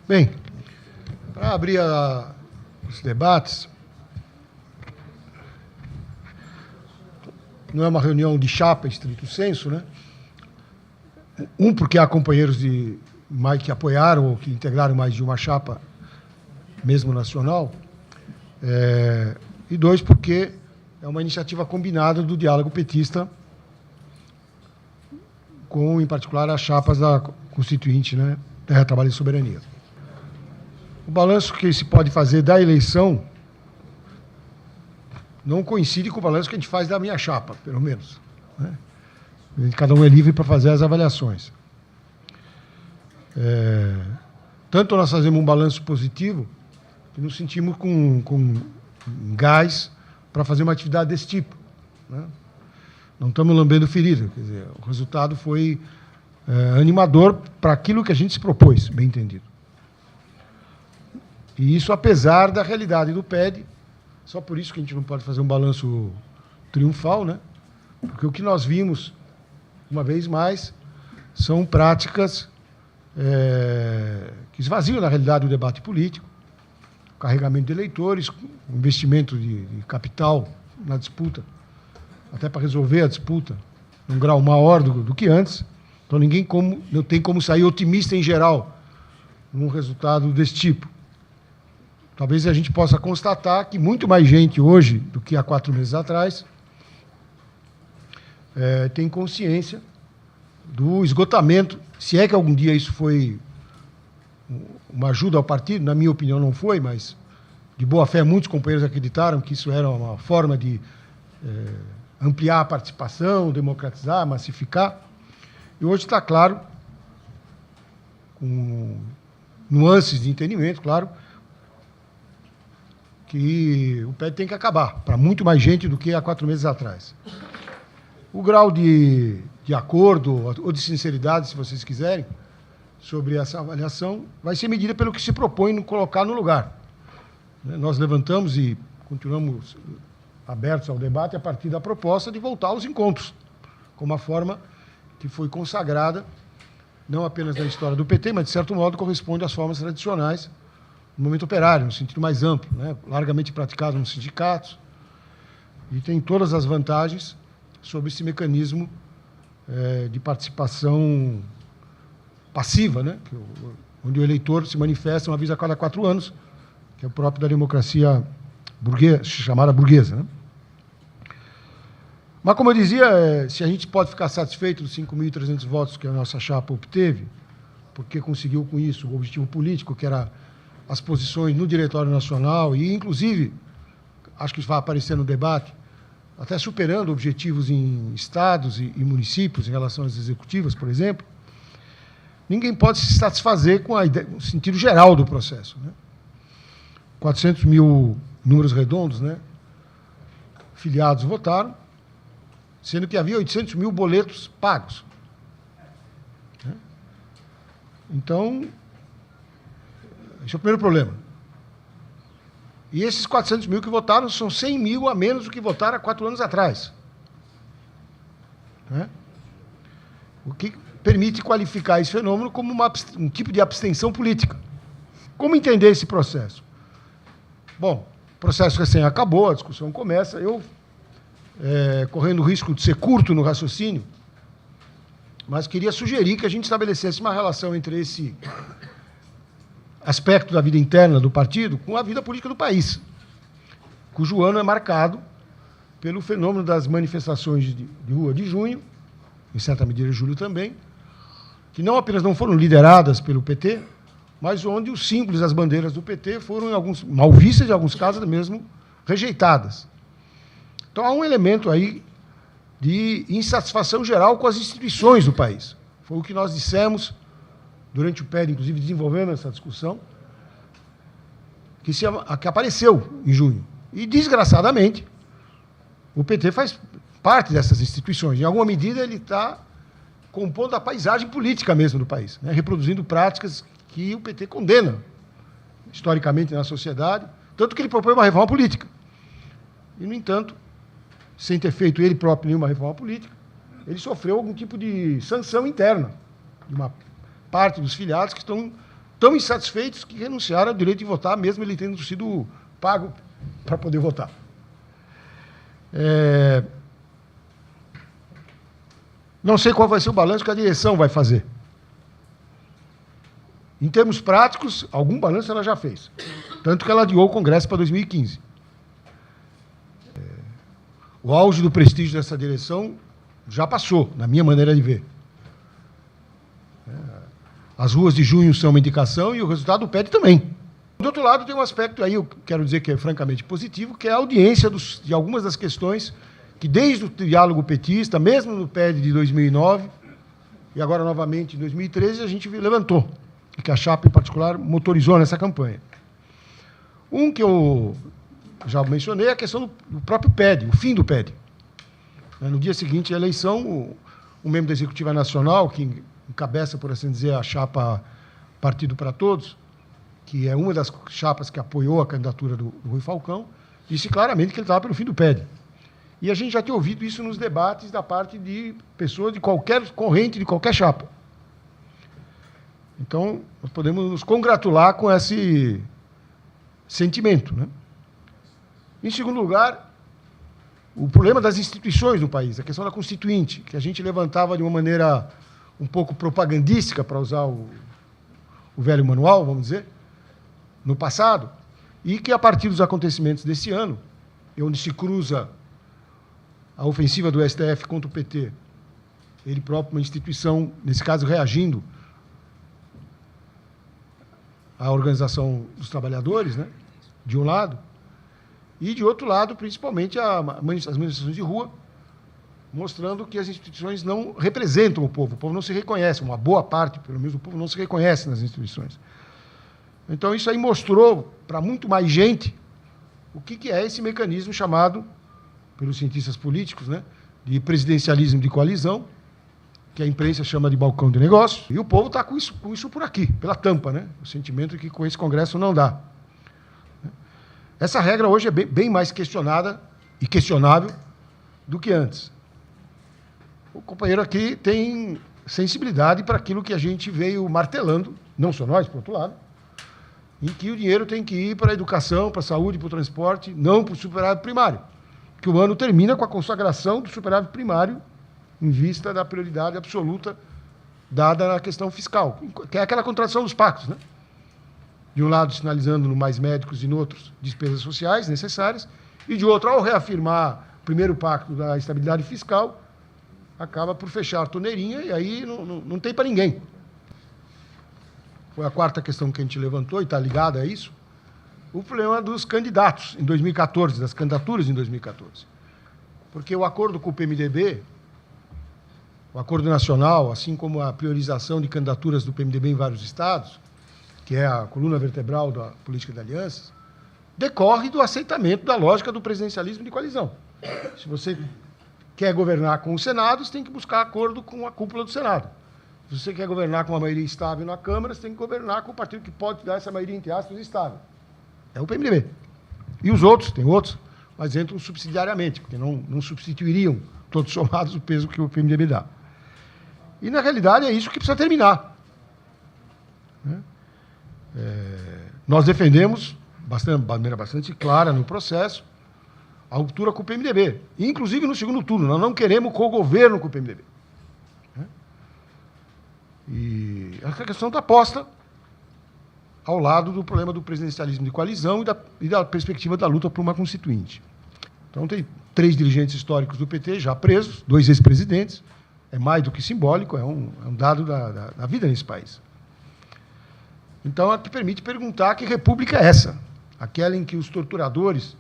Bem, para abrir os debates, não é uma reunião de chapa, estrito senso, né? Porque há companheiros que apoiaram ou que integraram mais de uma chapa, mesmo nacional, e dois, porque é uma iniciativa combinada do diálogo petista com, em particular, as chapas da Constituinte, né? Terra, Trabalho e Soberania. O balanço que se pode fazer da eleição não coincide com o balanço que a gente faz da minha chapa, pelo menos, né? Cada um é livre para fazer as avaliações. Tanto nós fazemos um balanço positivo, que nos sentimos com gás para fazer uma atividade desse tipo, né? Não estamos lambendo ferida, quer dizer, o resultado foi animador para aquilo que a gente se propôs, bem entendido. E isso apesar da realidade do PED, só por isso que a gente não pode fazer um balanço triunfal, né? Porque o que nós vimos, uma vez mais, são práticas que esvaziam, na realidade, o debate político, o carregamento de eleitores, o investimento de capital na disputa, até para resolver a disputa, num grau maior do que antes. Então, não tem como sair otimista em geral num resultado desse tipo. Talvez a gente possa constatar que muito mais gente hoje do que há 4 meses atrás tem consciência do esgotamento, se é que algum dia isso foi uma ajuda ao partido, na minha opinião não foi, mas de boa fé muitos companheiros acreditaram que isso era uma forma de ampliar a participação, democratizar, massificar. E hoje está claro, com nuances de entendimento, claro, que o PED tem que acabar, para muito mais gente do que há 4 meses atrás. O grau de acordo ou de sinceridade, se vocês quiserem, sobre essa avaliação, vai ser medida pelo que se propõe no colocar no lugar. Nós levantamos e continuamos abertos ao debate a partir da proposta de voltar aos encontros, como uma forma que foi consagrada, não apenas na história do PT, mas, de certo modo, corresponde às formas tradicionais no movimento operário, no sentido mais amplo, né? Largamente praticado nos sindicatos, e tem todas as vantagens sobre esse mecanismo de participação passiva, né? Onde o eleitor se manifesta uma vez a cada 4 anos, que é o próprio da democracia burguesa, chamada burguesa, né? Mas, como eu dizia, se a gente pode ficar satisfeito dos 5.300 votos que a nossa chapa obteve, porque conseguiu com isso o objetivo político, que era as posições no Diretório Nacional e, inclusive, acho que isso vai aparecer no debate, até superando objetivos em estados e municípios em relação às executivas, por exemplo, ninguém pode se satisfazer com o sentido geral do processo, né? 400 mil números redondos, né? Filiados votaram, sendo que havia 800 mil boletos pagos, né? Então, esse é o primeiro problema. E esses 400 mil que votaram são 100 mil a menos do que votaram há 4 anos atrás, né? O que permite qualificar esse fenômeno como um tipo de abstenção política. Como entender esse processo? Bom, o processo recém acabou, a discussão começa. Eu, correndo o risco de ser curto no raciocínio, mas queria sugerir que a gente estabelecesse uma relação entre esse aspecto da vida interna do partido com a vida política do país, cujo ano é marcado pelo fenômeno das manifestações de rua de junho, em certa medida julho também, que não apenas não foram lideradas pelo PT, mas onde os símbolos, as bandeiras do PT foram, mal vistas, em alguns casos mesmo, rejeitadas. Então, há um elemento aí de insatisfação geral com as instituições do país. Foi o que nós dissemos durante o PED, inclusive desenvolvendo essa discussão, que apareceu em junho. E, desgraçadamente, o PT faz parte dessas instituições. Em alguma medida, ele está compondo a paisagem política mesmo do país, né? Reproduzindo práticas que o PT condena, historicamente, na sociedade, tanto que ele propõe uma reforma política. E, no entanto, sem ter feito ele próprio nenhuma reforma política, ele sofreu algum tipo de sanção interna de uma parte dos filiados que estão tão insatisfeitos que renunciaram ao direito de votar, mesmo ele tendo sido pago para poder votar. Não sei qual vai ser o balanço que a direção vai fazer. Em termos práticos, algum balanço ela já fez. Tanto que ela adiou o Congresso para 2015. O auge do prestígio dessa direção já passou, na minha maneira de ver. As ruas de junho são uma indicação e o resultado do PED também. Do outro lado, tem um aspecto aí, eu quero dizer que é francamente positivo, que é a audiência de algumas das questões que, desde o diálogo petista, mesmo no PED de 2009, e agora novamente em 2013, a gente levantou, e que a chapa, em particular, motorizou nessa campanha. Um que eu já mencionei é a questão do próprio PED, o fim do PED. No dia seguinte à eleição, o membro da Executiva Nacional, que encabeça, por assim dizer, a chapa Partido para Todos, que é uma das chapas que apoiou a candidatura do Rui Falcão, disse claramente que ele estava pelo fim do PED. E a gente já tinha ouvido isso nos debates da parte de pessoas de qualquer corrente, de qualquer chapa. Então, nós podemos nos congratular com esse sentimento, né? Em segundo lugar, o problema das instituições no país, a questão da Constituinte, que a gente levantava de uma maneira um pouco propagandística, para usar o velho manual, vamos dizer, no passado, e que, a partir dos acontecimentos desse ano, onde se cruza a ofensiva do STF contra o PT, ele próprio, uma instituição, nesse caso, reagindo à Organização dos Trabalhadores, né, de um lado, e, de outro lado, principalmente, as manifestações de rua, mostrando que as instituições não representam o povo não se reconhece, uma boa parte, pelo menos, do povo não se reconhece nas instituições. Então, isso aí mostrou para muito mais gente o que é esse mecanismo chamado, pelos cientistas políticos, né, de presidencialismo de coalizão, que a imprensa chama de balcão de negócio, e o povo está com isso por aqui, pela tampa, né? O sentimento que com esse Congresso não dá. Essa regra hoje é bem mais questionada e questionável do que antes. O companheiro aqui tem sensibilidade para aquilo que a gente veio martelando, não só nós, por outro lado, em que o dinheiro tem que ir para a educação, para a saúde, para o transporte, não para o superávit primário. Que o ano termina com a consagração do superávit primário em vista da prioridade absoluta dada na questão fiscal, que é aquela contradição dos pactos, né? De um lado, sinalizando no mais médicos e no outro despesas sociais necessárias, e de outro, ao reafirmar o primeiro pacto da estabilidade fiscal, acaba por fechar a torneirinha e aí não tem para ninguém. Foi a quarta questão que a gente levantou e está ligada a isso, o problema dos candidatos em 2014, das candidaturas em 2014. Porque o acordo com o PMDB, o acordo nacional, assim como a priorização de candidaturas do PMDB em vários estados, que é a coluna vertebral da política de alianças, decorre do aceitamento da lógica do presidencialismo de coalizão. Se você quer governar com o Senado, você tem que buscar acordo com a cúpula do Senado. Se você quer governar com uma maioria estável na Câmara, você tem que governar com o partido que pode dar essa maioria, entre aspas, estável. É o PMDB. E os outros, tem outros, mas entram subsidiariamente, porque não substituiriam, todos somados, o peso que o PMDB dá. E, na realidade, é isso que precisa terminar. Nós defendemos, de maneira bastante clara no processo, a ruptura com o PMDB. Inclusive no segundo turno, nós não queremos co-governo com o PMDB. E essa questão está posta ao lado do problema do presidencialismo de coalizão e da perspectiva da luta por uma constituinte. Então, tem 3 dirigentes históricos do PT já presos, 2 ex-presidentes, é mais do que simbólico, é um dado da vida nesse país. Então, é que permite perguntar que república é essa? Aquela em que os torturadores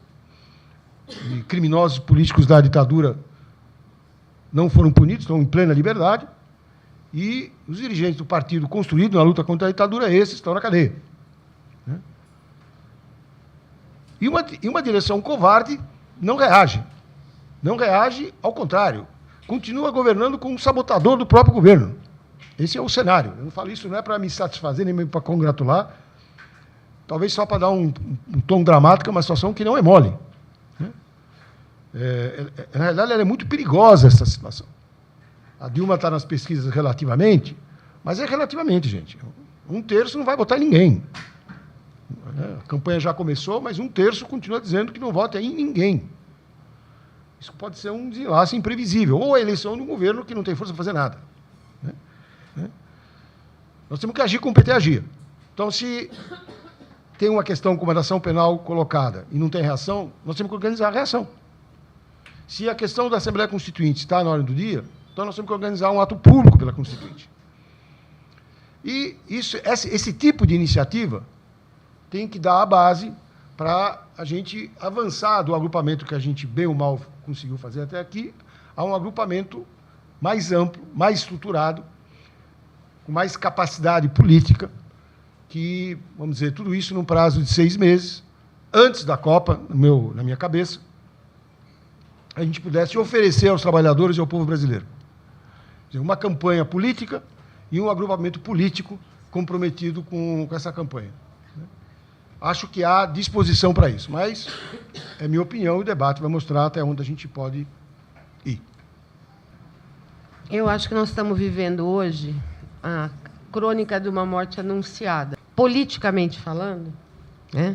e criminosos políticos da ditadura não foram punidos, estão em plena liberdade, e os dirigentes do partido construído na luta contra a ditadura, esses estão na cadeia. E uma direção covarde não reage. Não reage, ao contrário, continua governando como um sabotador do próprio governo. Esse é o cenário. Eu não falo isso não é para me satisfazer, nem mesmo para congratular, talvez só para dar um tom dramático a uma situação que não é mole. Na realidade, ela é muito perigosa, essa situação. A Dilma está nas pesquisas relativamente, mas é relativamente, gente. Um terço não vai votar em ninguém. A campanha já começou, mas um terço continua dizendo que não vota em ninguém. Isso pode ser um desenlace imprevisível, ou a eleição de um governo que não tem força para fazer nada. Nós temos que agir como o PT agia. Então, se tem uma questão como a ação penal colocada e não tem reação, nós temos que organizar a reação. Se a questão da Assembleia Constituinte está na ordem do dia, então nós temos que organizar um ato público pela Constituinte. E esse tipo de iniciativa tem que dar a base para a gente avançar do agrupamento que a gente, bem ou mal, conseguiu fazer até aqui, a um agrupamento mais amplo, mais estruturado, com mais capacidade política, que, vamos dizer, tudo isso num prazo de 6 meses, antes da Copa, na minha cabeça, a gente pudesse oferecer aos trabalhadores e ao povo brasileiro. Quer dizer, uma campanha política e um agrupamento político comprometido com essa campanha. Acho que há disposição para isso, mas é minha opinião e o debate vai mostrar até onde a gente pode ir. Eu acho que nós estamos vivendo hoje a crônica de uma morte anunciada. Politicamente falando, né,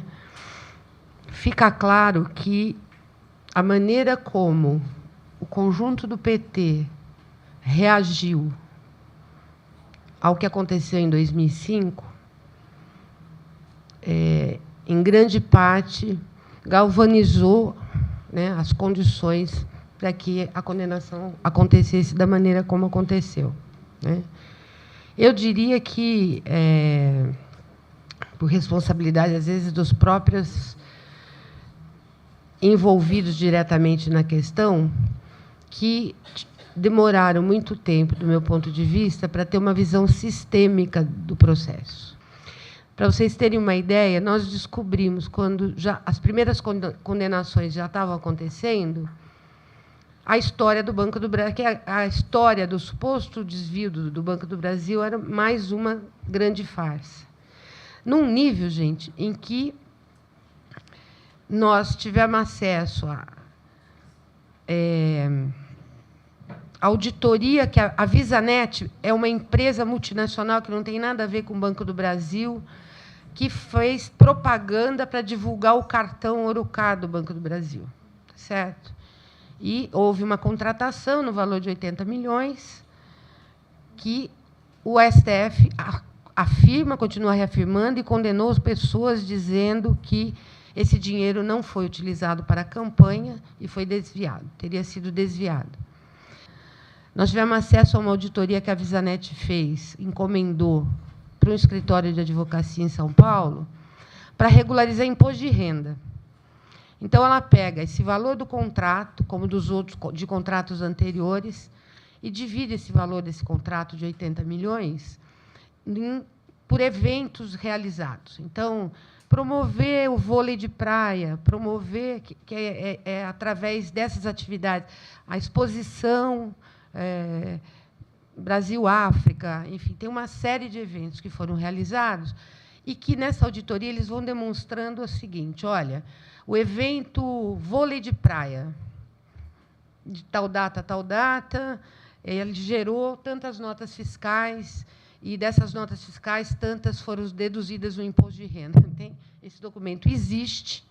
fica claro que a maneira como o conjunto do PT reagiu ao que aconteceu em 2005, em grande parte, galvanizou, né, as condições para que a condenação acontecesse da maneira como aconteceu, né? Eu diria que, por responsabilidade, às vezes, dos próprios envolvidos diretamente na questão, que demoraram muito tempo, do meu ponto de vista, para ter uma visão sistêmica do processo. Para vocês terem uma ideia, nós descobrimos, quando já as primeiras condenações já estavam acontecendo, a história do Banco do Brasil, que a história do suposto desvio do Banco do Brasil era mais uma grande farsa. Num nível, gente, em que nós tivemos acesso a auditoria, que a VisaNet é uma empresa multinacional que não tem nada a ver com o Banco do Brasil, que fez propaganda para divulgar o cartão Ourocard do Banco do Brasil, certo? E houve uma contratação no valor de 80 milhões, que o STF afirma, continua reafirmando, e condenou as pessoas dizendo que esse dinheiro não foi utilizado para a campanha e foi desviado, teria sido desviado. Nós tivemos acesso a uma auditoria que a VisaNet fez, encomendou para um escritório de advocacia em São Paulo, para regularizar imposto de renda. Então, ela pega esse valor do contrato, como dos outros de contratos anteriores, e divide esse valor desse contrato de 80 milhões por eventos realizados. Então, promover o vôlei de praia, promover, que é através dessas atividades, a exposição Brasil-África, enfim, tem uma série de eventos que foram realizados e que, nessa auditoria, eles vão demonstrando o seguinte: olha, o evento vôlei de praia, de tal data a tal data, ele gerou tantas notas fiscais, e dessas notas fiscais, tantas foram deduzidas no imposto de renda. Esse documento existe.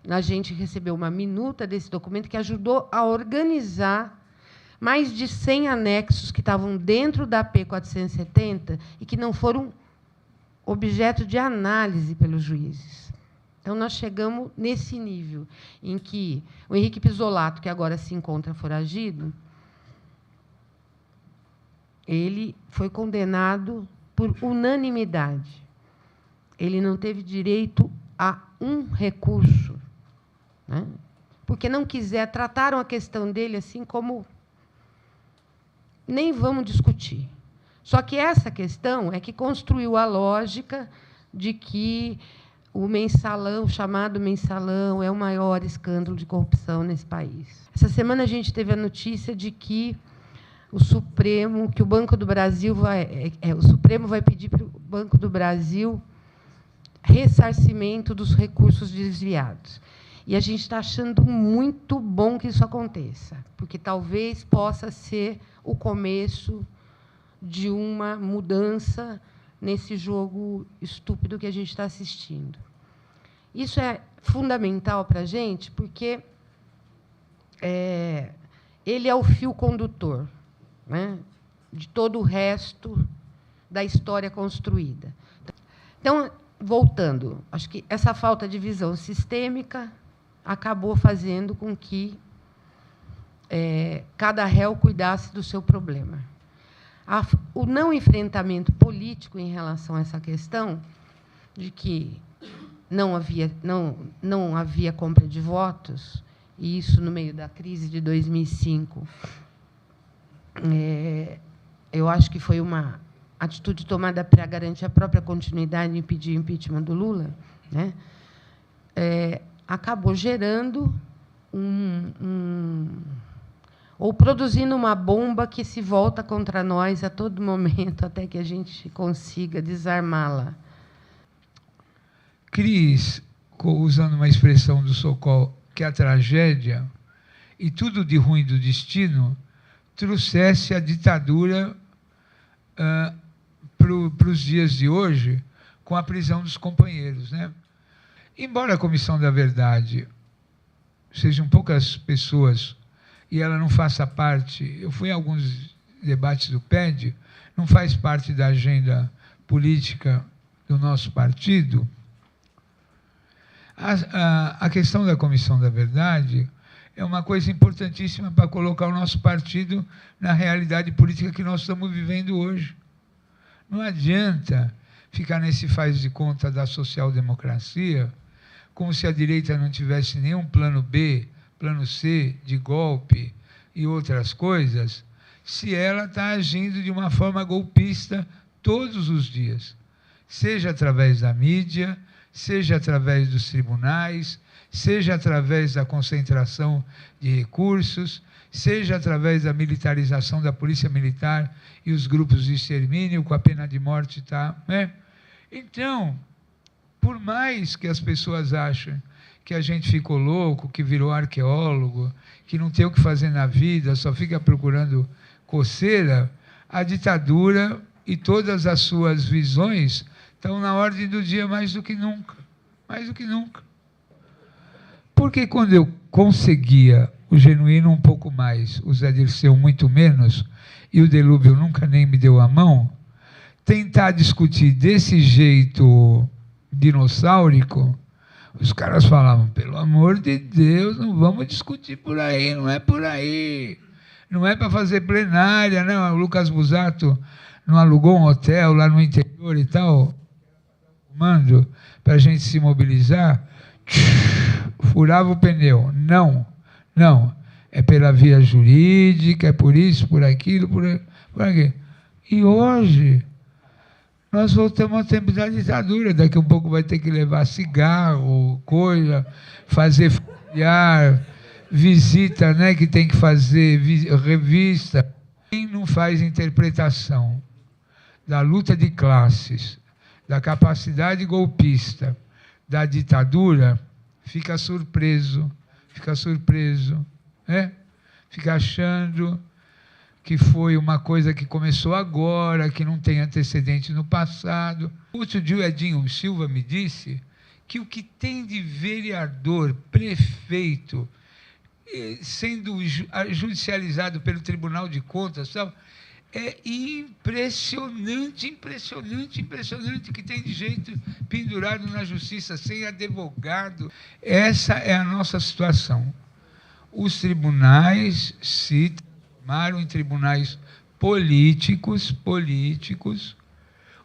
A gente recebeu uma minuta desse documento que ajudou a organizar mais de 100 anexos que estavam dentro da AP 470 e que não foram objeto de análise pelos juízes. Então, nós chegamos nesse nível em que o Henrique Pisolato, que agora se encontra foragido, ele foi condenado por unanimidade. Ele não teve direito a um recurso, né? Porque não trataram a questão dele assim como nem vamos discutir. Só que essa questão é que construiu a lógica de que o mensalão, o chamado mensalão, é o maior escândalo de corrupção nesse país. Essa semana a gente teve a notícia de que o Banco do Brasil o Supremo vai pedir para o Banco do Brasil ressarcimento dos recursos desviados. E a gente está achando muito bom que isso aconteça, porque talvez possa ser o começo de uma mudança nesse jogo estúpido que a gente está assistindo. Isso é fundamental para a gente, porque ele é o fio condutor, né, de todo o resto da história construída. Então, voltando, acho que essa falta de visão sistêmica acabou fazendo com que cada réu cuidasse do seu problema. O não enfrentamento político em relação a essa questão de que não havia compra de votos, e isso no meio da crise de 2005, eu acho que foi uma atitude tomada para garantir a própria continuidade e impedir o impeachment do Lula, né, acabou gerando ou produzindo uma bomba que se volta contra nós a todo momento, até que a gente consiga desarmá-la. Cris, usando uma expressão do Sokol, que a tragédia e tudo de ruim do destino trouxesse a ditadura para os dias de hoje, com a prisão dos companheiros, né? Embora a Comissão da Verdade sejam poucas pessoas e ela não faça parte, eu fui em alguns debates do PED, não faz parte da agenda política do nosso partido, a questão da Comissão da Verdade é uma coisa importantíssima para colocar o nosso partido na realidade política que nós estamos vivendo hoje. Não adianta ficar nesse faz de conta da social-democracia, como se a direita não tivesse nenhum plano B, plano C, de golpe e outras coisas, se ela está agindo de uma forma golpista todos os dias, seja através da mídia, seja através dos tribunais, seja através da concentração de recursos, seja através da militarização da polícia militar e os grupos de extermínio com a pena de morte, tá, né? Então, por mais que as pessoas achem que a gente ficou louco, que virou arqueólogo, que não tem o que fazer na vida, só fica procurando coceira, a ditadura e todas as suas visões estão na ordem do dia mais do que nunca. Mais do que nunca. Porque quando eu conseguia o Genuíno um pouco mais, o Zé Dirceu muito menos, e o Delúbio nunca nem me deu a mão, tentar discutir desse jeito dinossáurico, os caras falavam, pelo amor de Deus, não vamos discutir por aí, não é por aí. Não é para fazer plenária, não. O Lucas Busato não alugou um hotel lá no interior e tal, comando, para a gente se mobilizar, furava o pneu. Não, não. É pela via jurídica, é por isso, por aquilo, por aquilo. E hoje, nós voltamos ao tempo da ditadura. Daqui a um pouco vai ter que levar cigarro, coisa, fazer familiar, visita, né, que tem que fazer, revista. Quem não faz interpretação da luta de classes, da capacidade golpista, da ditadura, fica surpreso, né? Fica achando que foi uma coisa que começou agora, que não tem antecedente no passado. Outro dia o Edinho Silva me disse que o que tem de vereador, prefeito, sendo judicializado pelo Tribunal de Contas, sabe, é impressionante, impressionante, impressionante, que tem de jeito pendurado na justiça, sem advogado. Essa é a nossa situação. Os tribunais se transformaram em tribunais políticos,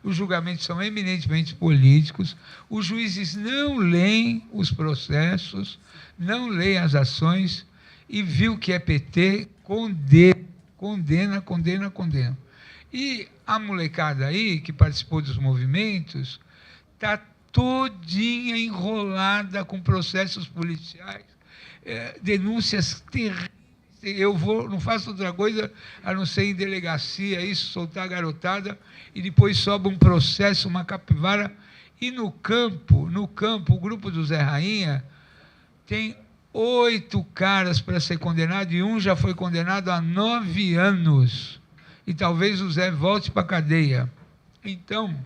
os julgamentos são eminentemente políticos, os juízes não leem os processos, não leem as ações, e viu que é PT, condena. E a molecada aí, que participou dos movimentos, está todinha enrolada com processos policiais, denúncias terríveis. Eu não faço outra coisa a não ser em delegacia, isso, soltar a garotada, e depois sobe um processo, uma capivara. E no campo, o grupo do Zé Rainha tem 8 caras para ser condenado, e um já foi condenado há 9 anos. E talvez o Zé volte para a cadeia. Então,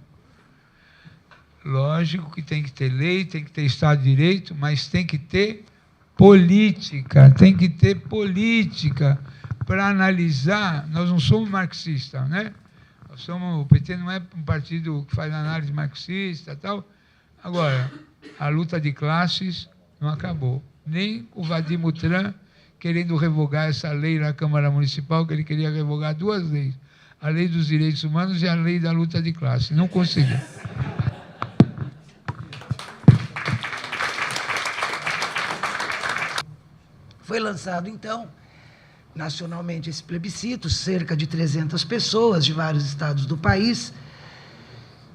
Lógico que tem que ter lei, tem que ter Estado de Direito, mas tem que ter política, para analisar. Nós não somos marxistas, né? O PT não é um partido que faz análise marxista e tal. Agora, a luta de classes não acabou. Nem o Vadim Mutran querendo revogar essa lei na Câmara Municipal, que ele queria revogar 2 leis. A lei dos direitos humanos e a lei da luta de classe. Não conseguiu. Foi lançado, então, nacionalmente esse plebiscito, cerca de 300 pessoas de vários estados do país,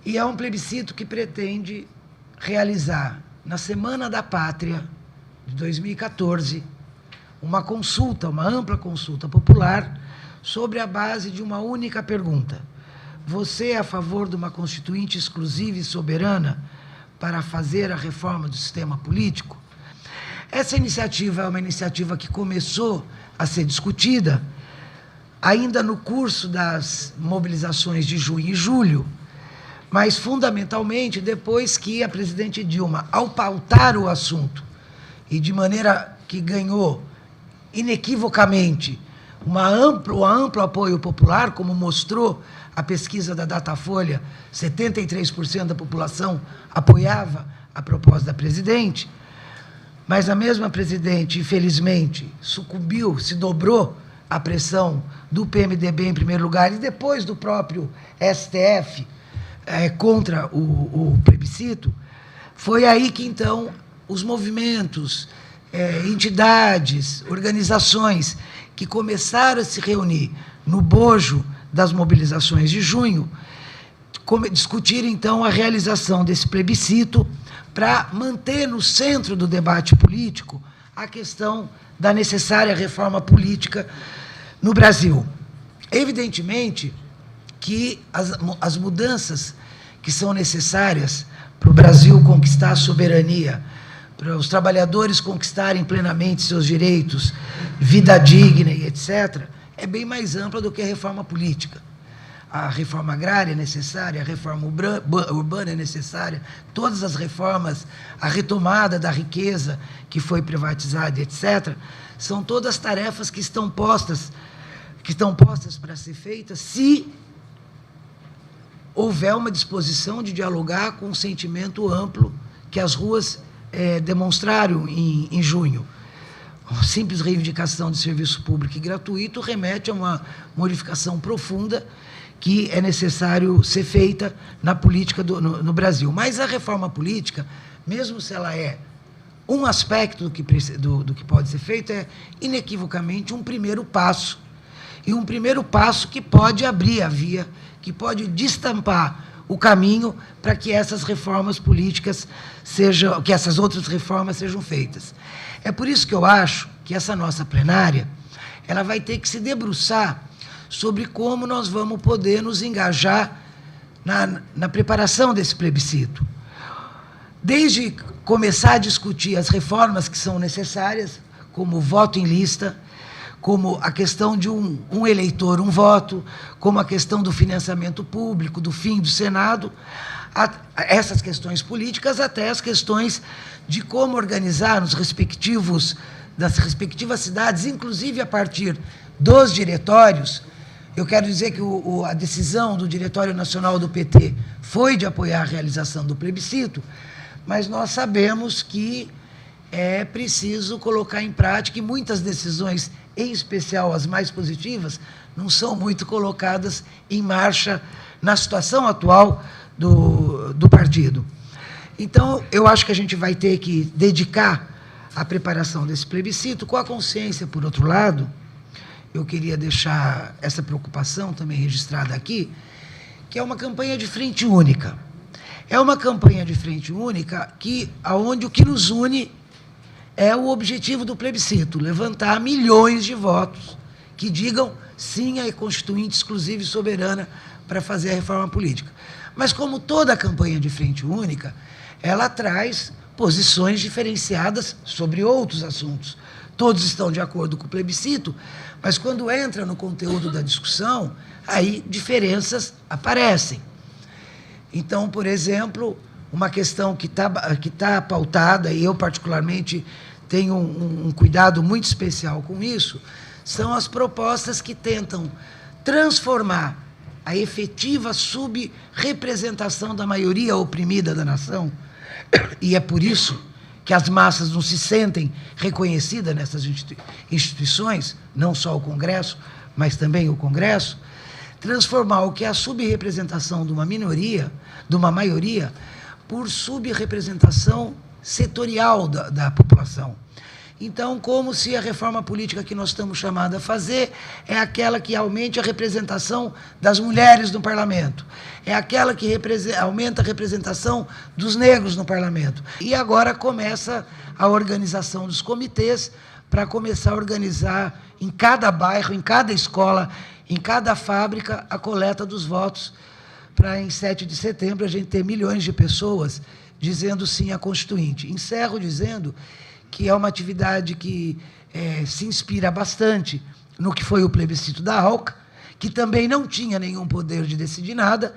e é um plebiscito que pretende realizar, na Semana da Pátria de 2014, uma consulta, uma ampla consulta popular, sobre a base de uma única pergunta: você é a favor de uma Constituinte exclusiva e soberana para fazer a reforma do sistema político? Essa iniciativa é uma iniciativa que começou a ser discutida ainda no curso das mobilizações de junho e julho, mas, fundamentalmente, depois que a presidente Dilma, ao pautar o assunto, e de maneira que ganhou inequivocamente um amplo apoio popular, como mostrou a pesquisa da Datafolha, 73% da população apoiava a proposta da presidente, mas a mesma presidente, infelizmente, sucumbiu, se dobrou à pressão do PMDB em primeiro lugar e depois do próprio STF contra o plebiscito. Foi aí que, então, os movimentos, entidades, organizações que começaram a se reunir no bojo das mobilizações de junho, discutiram, então, a realização desse plebiscito para manter no centro do debate político a questão da necessária reforma política no Brasil. Evidentemente que as mudanças que são necessárias para o Brasil conquistar a soberania, para os trabalhadores conquistarem plenamente seus direitos, vida digna e etc., é bem mais ampla do que a reforma política. A reforma agrária é necessária, a reforma urbana é necessária, todas as reformas, a retomada da riqueza que foi privatizada, etc., são todas tarefas que estão postas para ser feitas se houver uma disposição de dialogar com o sentimento amplo que as ruas demonstraram em junho. A simples reivindicação de serviço público e gratuito remete a uma modificação profunda que é necessário ser feita na política no Brasil. Mas a reforma política, mesmo se ela é um aspecto do que pode ser feito, é inequivocamente um primeiro passo. E um primeiro passo que pode abrir a via, que pode destampar o caminho para que essas reformas políticas que essas outras reformas sejam feitas. É por isso que eu acho que essa nossa plenária ela vai ter que se debruçar sobre como nós vamos poder nos engajar na preparação desse plebiscito. Desde começar a discutir as reformas que são necessárias, como o voto em lista, como a questão de um eleitor, um voto, como a questão do financiamento público, do fim do Senado, essas questões políticas, até as questões de como organizar das respectivas cidades, inclusive a partir dos diretórios. Eu quero dizer que a decisão do Diretório Nacional do PT foi de apoiar a realização do plebiscito, mas nós sabemos que é preciso colocar em prática, e muitas decisões, em especial as mais positivas, não são muito colocadas em marcha na situação atual do partido. Então, eu acho que a gente vai ter que dedicar a preparação desse plebiscito com a consciência, por outro lado. Eu queria deixar essa preocupação também registrada aqui, que é uma campanha de frente única. É uma campanha de frente única onde o que nos une é o objetivo do plebiscito, levantar milhões de votos que digam sim à Constituinte exclusiva e soberana para fazer a reforma política. Mas, como toda campanha de frente única, ela traz posições diferenciadas sobre outros assuntos. Todos estão de acordo com o plebiscito, mas quando entra no conteúdo da discussão, aí diferenças aparecem. Então, por exemplo, uma questão que tá pautada, e eu particularmente tenho um cuidado muito especial com isso, são as propostas que tentam transformar a efetiva subrepresentação da maioria oprimida da nação, e é por isso que as massas não se sentem reconhecidas nessas instituições, não só o Congresso, mas também o Congresso, transformar o que é a subrepresentação de uma minoria, de uma maioria, por subrepresentação setorial da população. Então, como se a reforma política que nós estamos chamados a fazer é aquela que aumente a representação das mulheres no parlamento, é aquela que aumenta a representação dos negros no parlamento. E agora começa a organização dos comitês para começar a organizar em cada bairro, em cada escola, em cada fábrica, a coleta dos votos, para em 7 de setembro a gente ter milhões de pessoas dizendo sim à Constituinte. Encerro dizendo que é uma atividade que se inspira bastante no que foi o plebiscito da ALCA, que também não tinha nenhum poder de decidir nada,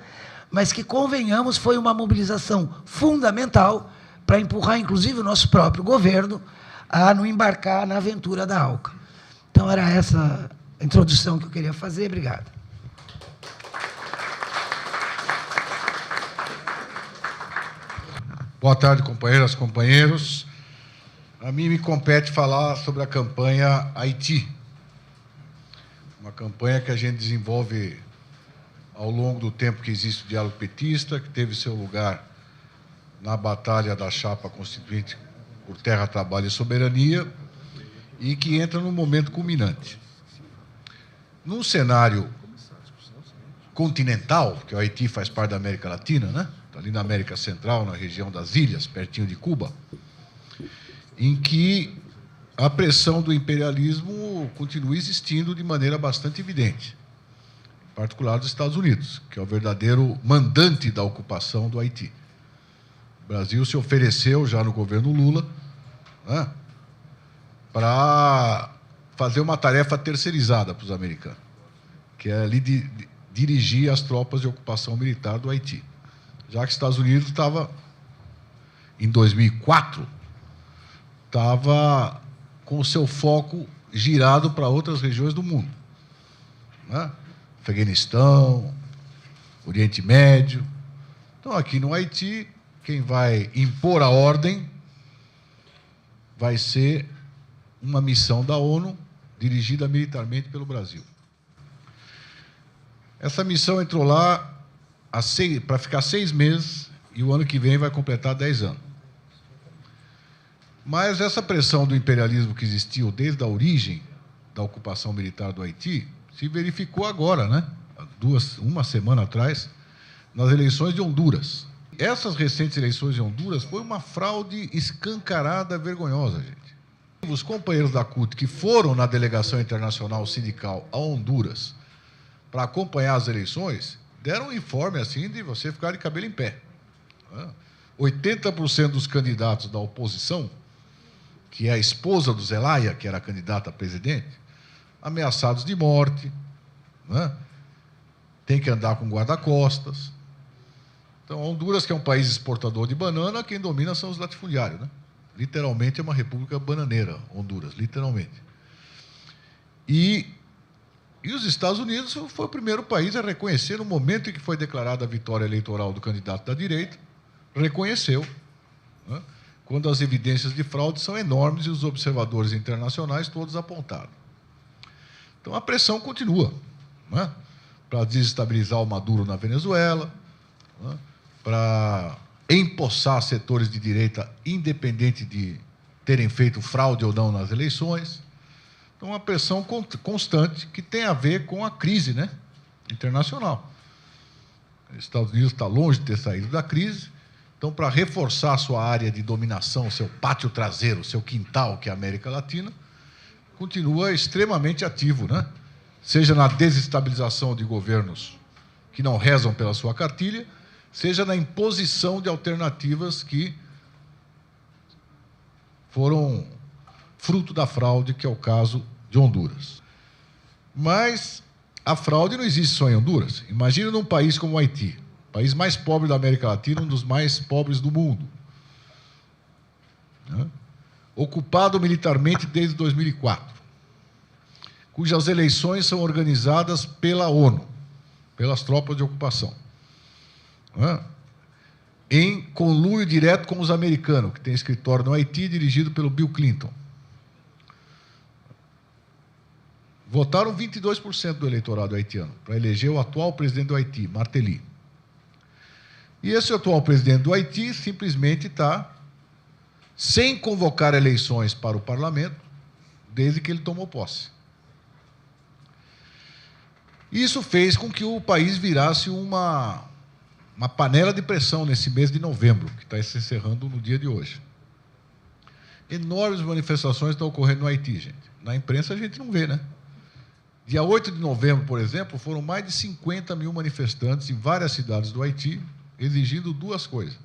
mas que, convenhamos, foi uma mobilização fundamental para empurrar, inclusive, o nosso próprio governo a não embarcar na aventura da ALCA. Então, era essa a introdução que eu queria fazer. Obrigado. Boa tarde, companheiras, companheiros. A mim me compete falar sobre a campanha Haiti. Uma campanha que a gente desenvolve ao longo do tempo que existe o diálogo petista, que teve seu lugar na batalha da chapa constituinte por terra, trabalho e soberania, e que entra num momento culminante. Num cenário continental, que o Haiti faz parte da América Latina, né? Está ali na América Central, na região das ilhas, pertinho de Cuba, em que a pressão do imperialismo continua existindo de maneira bastante evidente, em particular dos Estados Unidos, que é o verdadeiro mandante da ocupação do Haiti. O Brasil se ofereceu, já no governo Lula, né, para fazer uma tarefa terceirizada para os americanos, que é ali dirigir as tropas de ocupação militar do Haiti. Já que os Estados Unidos estava, em 2004, estava com o seu foco girado para outras regiões do mundo, né? Afeganistão, Oriente Médio. Então, aqui no Haiti, quem vai impor a ordem vai ser uma missão da ONU dirigida militarmente pelo Brasil. Essa missão entrou lá para ficar 6 meses e o ano que vem vai completar 10 anos. Mas essa pressão do imperialismo que existiu desde a origem da ocupação militar do Haiti se verificou agora, né? Uma semana atrás, nas eleições de Honduras. Essas recentes eleições de Honduras foi uma fraude escancarada, vergonhosa, gente. Os companheiros da CUT que foram na delegação internacional sindical a Honduras para acompanhar as eleições deram um informe assim de você ficar de cabelo em pé. 80% dos candidatos da oposição, que é a esposa do Zelaya, que era candidata a presidente, ameaçados de morte, né? Tem que andar com guarda-costas. Então, Honduras, que é um país exportador de banana, quem domina são os latifundiários, né? Literalmente é uma república bananeira, Honduras, literalmente. E os Estados Unidos foi o primeiro país a reconhecer, no momento em que foi declarada a vitória eleitoral do candidato da direita, reconheceu, né? Quando as evidências de fraude são enormes e os observadores internacionais todos apontaram. Então, a pressão continua, né? Para desestabilizar o Maduro na Venezuela, né? Para empossar setores de direita, independente de terem feito fraude ou não nas eleições. Então, uma pressão constante que tem a ver com a crise, né, internacional. Os Estados Unidos está longe de ter saído da crise. Então, para reforçar a sua área de dominação, seu pátio traseiro, seu quintal, que é a América Latina, continua extremamente ativo, né? Seja na desestabilização de governos que não rezam pela sua cartilha, seja na imposição de alternativas que foram fruto da fraude, que é o caso de Honduras. Mas a fraude não existe só em Honduras. Imagina num país como o Haiti, país mais pobre da América Latina, um dos mais pobres do mundo. Ocupado militarmente desde 2004, cujas eleições são organizadas pela ONU, pelas tropas de ocupação, em conluio direto com os americanos, que tem escritório no Haiti, dirigido pelo Bill Clinton. Votaram 22% do eleitorado haitiano para eleger o atual presidente do Haiti, Martelly. E esse atual presidente do Haiti simplesmente está sem convocar eleições para o parlamento desde que ele tomou posse. Isso fez com que o país virasse uma panela de pressão nesse mês de novembro, que está se encerrando no dia de hoje. Enormes manifestações estão ocorrendo no Haiti, gente. Na imprensa a gente não vê, né? Dia 8 de novembro, por exemplo, foram mais de 50 mil manifestantes em várias cidades do Haiti, exigindo duas coisas.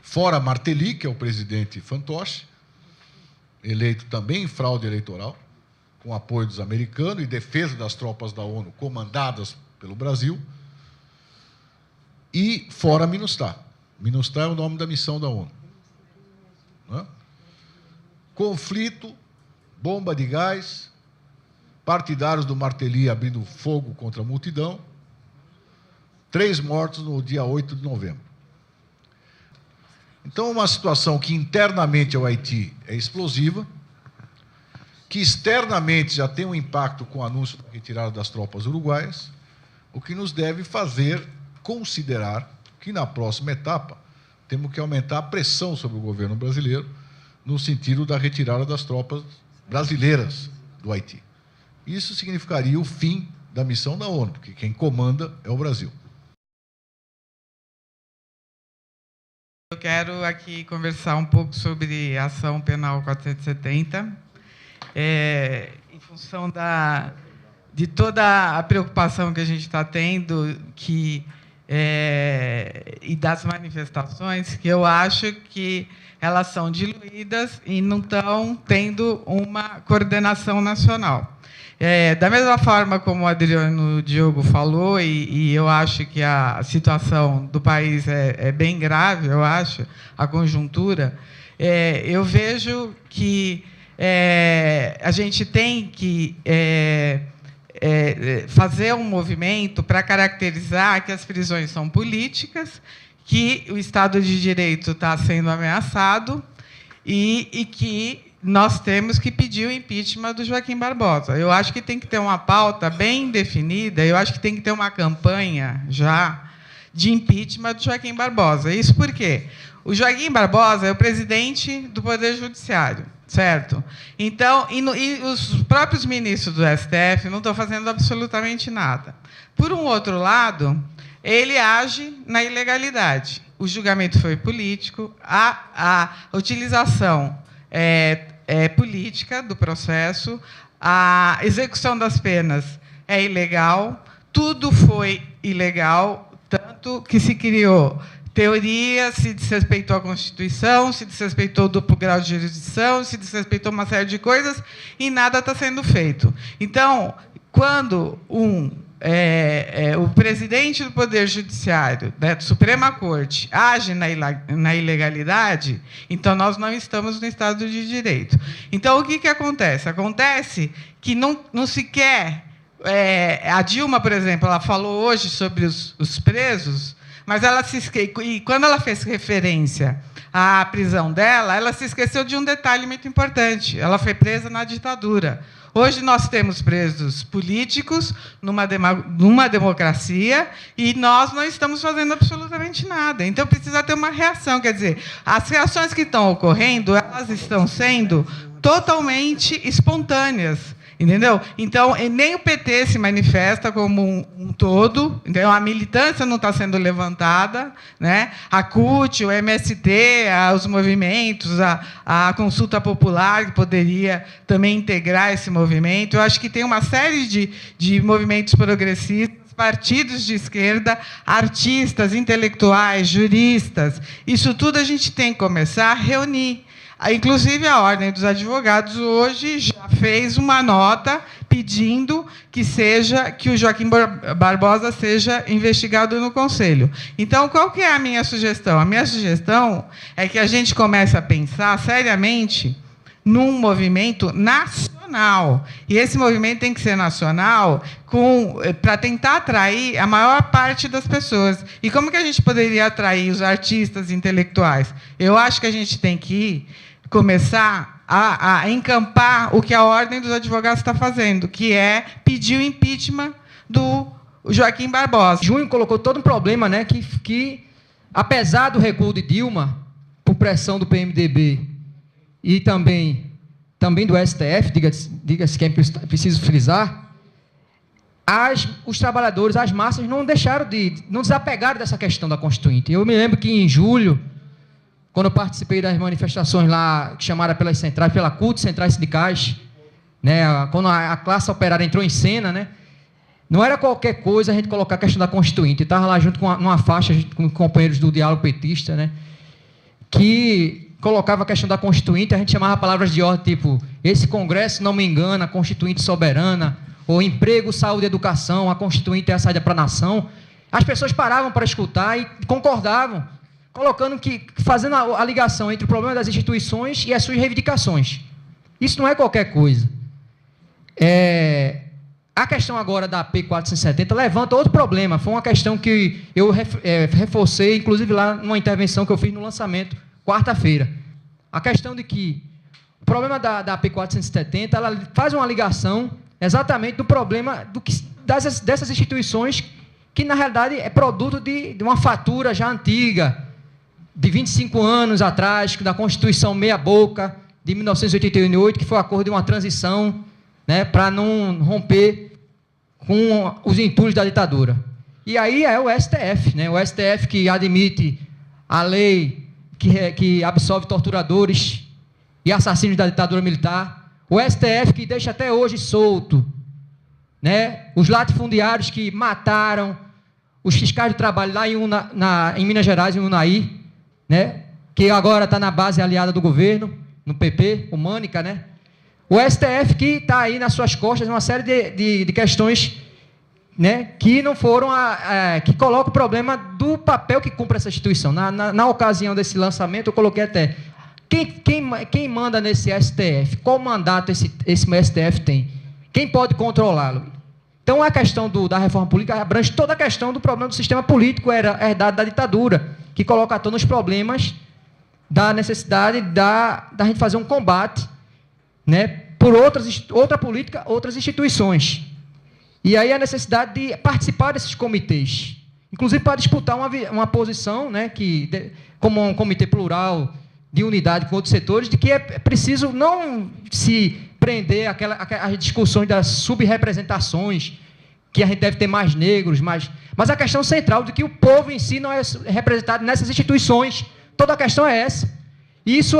Fora Martelly, que é o presidente fantoche, eleito também em fraude eleitoral, com apoio dos americanos e defesa das tropas da ONU comandadas pelo Brasil, e fora MINUSTAH. MINUSTAH é o nome da missão da ONU. Conflito, bomba de gás, partidários do Martelly abrindo fogo contra a multidão, 3 mortos no dia 8 de novembro. Então, uma situação que internamente ao Haiti é explosiva, que externamente já tem um impacto com o anúncio da retirada das tropas uruguaias, o que nos deve fazer considerar que, na próxima etapa, temos que aumentar a pressão sobre o governo brasileiro no sentido da retirada das tropas brasileiras do Haiti. Isso significaria o fim da missão da ONU, porque quem comanda é o Brasil. Eu quero aqui conversar um pouco sobre a ação penal 470, em função de toda a preocupação que a gente está tendo e das manifestações, que eu acho que elas são diluídas e não estão tendo uma coordenação nacional. Da mesma forma como o Adriano Diogo falou, e eu acho que a situação do país é bem grave, eu acho, a conjuntura, eu vejo que a gente tem que fazer um movimento para caracterizar que as prisões são políticas, que o Estado de Direito está sendo ameaçado e que nós temos que pedir o impeachment do Joaquim Barbosa. Eu acho que tem que ter uma pauta bem definida, eu acho que tem que ter uma campanha já de impeachment do Joaquim Barbosa. Isso por quê? O Joaquim Barbosa é o presidente do Poder Judiciário, certo? Então, e os próprios ministros do STF não estão fazendo absolutamente nada. Por um outro lado, ele age na ilegalidade. O julgamento foi político, a utilização política do processo, a execução das penas é ilegal, tudo foi ilegal, tanto que se criou teoria, se desrespeitou a Constituição, se desrespeitou o duplo grau de jurisdição, se desrespeitou uma série de coisas e nada está sendo feito. Então, quando o presidente do Poder Judiciário, da Suprema Corte, age na ilegalidade, então nós não estamos no Estado de Direito. Então, o que acontece? Acontece que não se quer... a Dilma, por exemplo, ela falou hoje sobre os presos, mas e quando ela fez referência à prisão dela, ela se esqueceu de um detalhe muito importante. Ela foi presa na ditadura. Hoje nós temos presos políticos numa democracia e nós não estamos fazendo absolutamente nada. Então, precisa ter uma reação. Quer dizer, as reações que estão ocorrendo, elas estão sendo totalmente espontâneas. Entendeu? Então, nem o PT se manifesta como um todo, entendeu? A militância não está sendo levantada, né? A CUT, o MST, os movimentos, a consulta popular, que poderia também integrar esse movimento. Eu acho que tem uma série de movimentos progressistas, partidos de esquerda, artistas, intelectuais, juristas. Isso tudo a gente tem que começar a reunir. Inclusive, a Ordem dos Advogados hoje já fez uma nota pedindo que o Joaquim Barbosa seja investigado no Conselho. Então, qual que é a minha sugestão? A minha sugestão é que a gente comece a pensar seriamente num movimento nacional. E esse movimento tem que ser nacional para tentar atrair a maior parte das pessoas. E como que a gente poderia atrair os artistas intelectuais? Eu acho que a gente tem que começar a encampar o que a Ordem dos Advogados está fazendo, que é pedir o impeachment do Joaquim Barbosa. Junho colocou todo um problema, né, que apesar do recuo de Dilma, por pressão do PMDB e também do STF, diga-se que é preciso frisar, os trabalhadores, as massas não desapegaram dessa questão da Constituinte. Eu me lembro que em julho, quando eu participei das manifestações lá, chamadas pelas centrais, pela CUT, centrais sindicais, né, quando a classe operária entrou em cena, né, não era qualquer coisa a gente colocar a questão da Constituinte. Estava lá junto com numa faixa, com companheiros do diálogo petista, né, que colocava a questão da Constituinte, a gente chamava palavras de ordem tipo, esse Congresso não me engana, a Constituinte soberana, ou emprego, saúde e educação, a Constituinte é a saída para a nação. As pessoas paravam para escutar e concordavam, fazendo a ligação entre o problema das instituições e as suas reivindicações. Isso não é qualquer coisa. A questão agora da AP 470 levanta outro problema. Foi uma questão que eu reforcei, inclusive lá numa intervenção que eu fiz no lançamento, quarta-feira. A questão de que o problema da AP 470, ela faz uma ligação exatamente do problema dessas instituições que, na realidade, é produto de uma fatura já antiga, de 25 anos atrás, da Constituição meia-boca, de 1988, que foi o acordo de uma transição, né, para não romper com os entulhos da ditadura. E aí é o STF, né, o STF que admite a lei que absolve torturadores e assassinos da ditadura militar, o STF que deixa até hoje solto, né, os latifundiários que mataram os fiscais de trabalho lá em Minas Gerais, em Unaí, né, que agora está na base aliada do governo, no PP, o Mânica, né? O STF que está aí nas suas costas uma série de questões, né, que não foram que colocam o problema do papel que cumpre essa instituição. Na ocasião desse lançamento, eu coloquei até quem manda nesse STF, qual mandato esse STF tem, quem pode controlá-lo. Então, a questão da reforma política abrange toda a questão do problema do sistema político herdado da ditadura, que coloca à tona os problemas da necessidade da gente fazer um combate, né, por outra política, outras instituições. E aí a necessidade de participar desses comitês, inclusive para disputar uma posição, né, como um comitê plural de unidade com outros setores, de que é preciso não se prender às discussões das subrepresentações, que a gente deve ter mais negros, mas a questão central de que o povo em si não é representado nessas instituições. Toda a questão é essa. E isso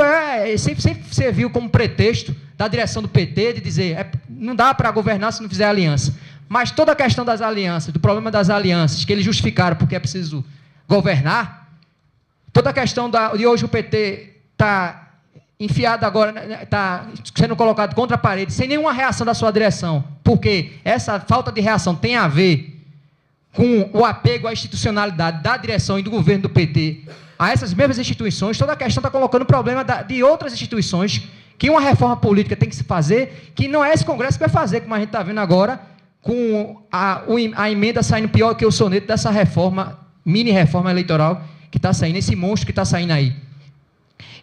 sempre serviu como pretexto da direção do PT de dizer não dá para governar se não fizer aliança. Mas toda a questão das alianças, do problema das alianças, que eles justificaram porque é preciso governar, toda a questão de hoje o PT está enfiado agora, está sendo colocado contra a parede, sem nenhuma reação da sua direção, porque essa falta de reação tem a ver com o apego à institucionalidade da direção e do governo do PT a essas mesmas instituições. Toda a questão está colocando o problema de outras instituições, que uma reforma política tem que se fazer, que não é esse Congresso que vai fazer, como a gente está vendo agora, com a emenda saindo pior que o soneto dessa reforma, mini-reforma eleitoral que está saindo, esse monstro que está saindo aí.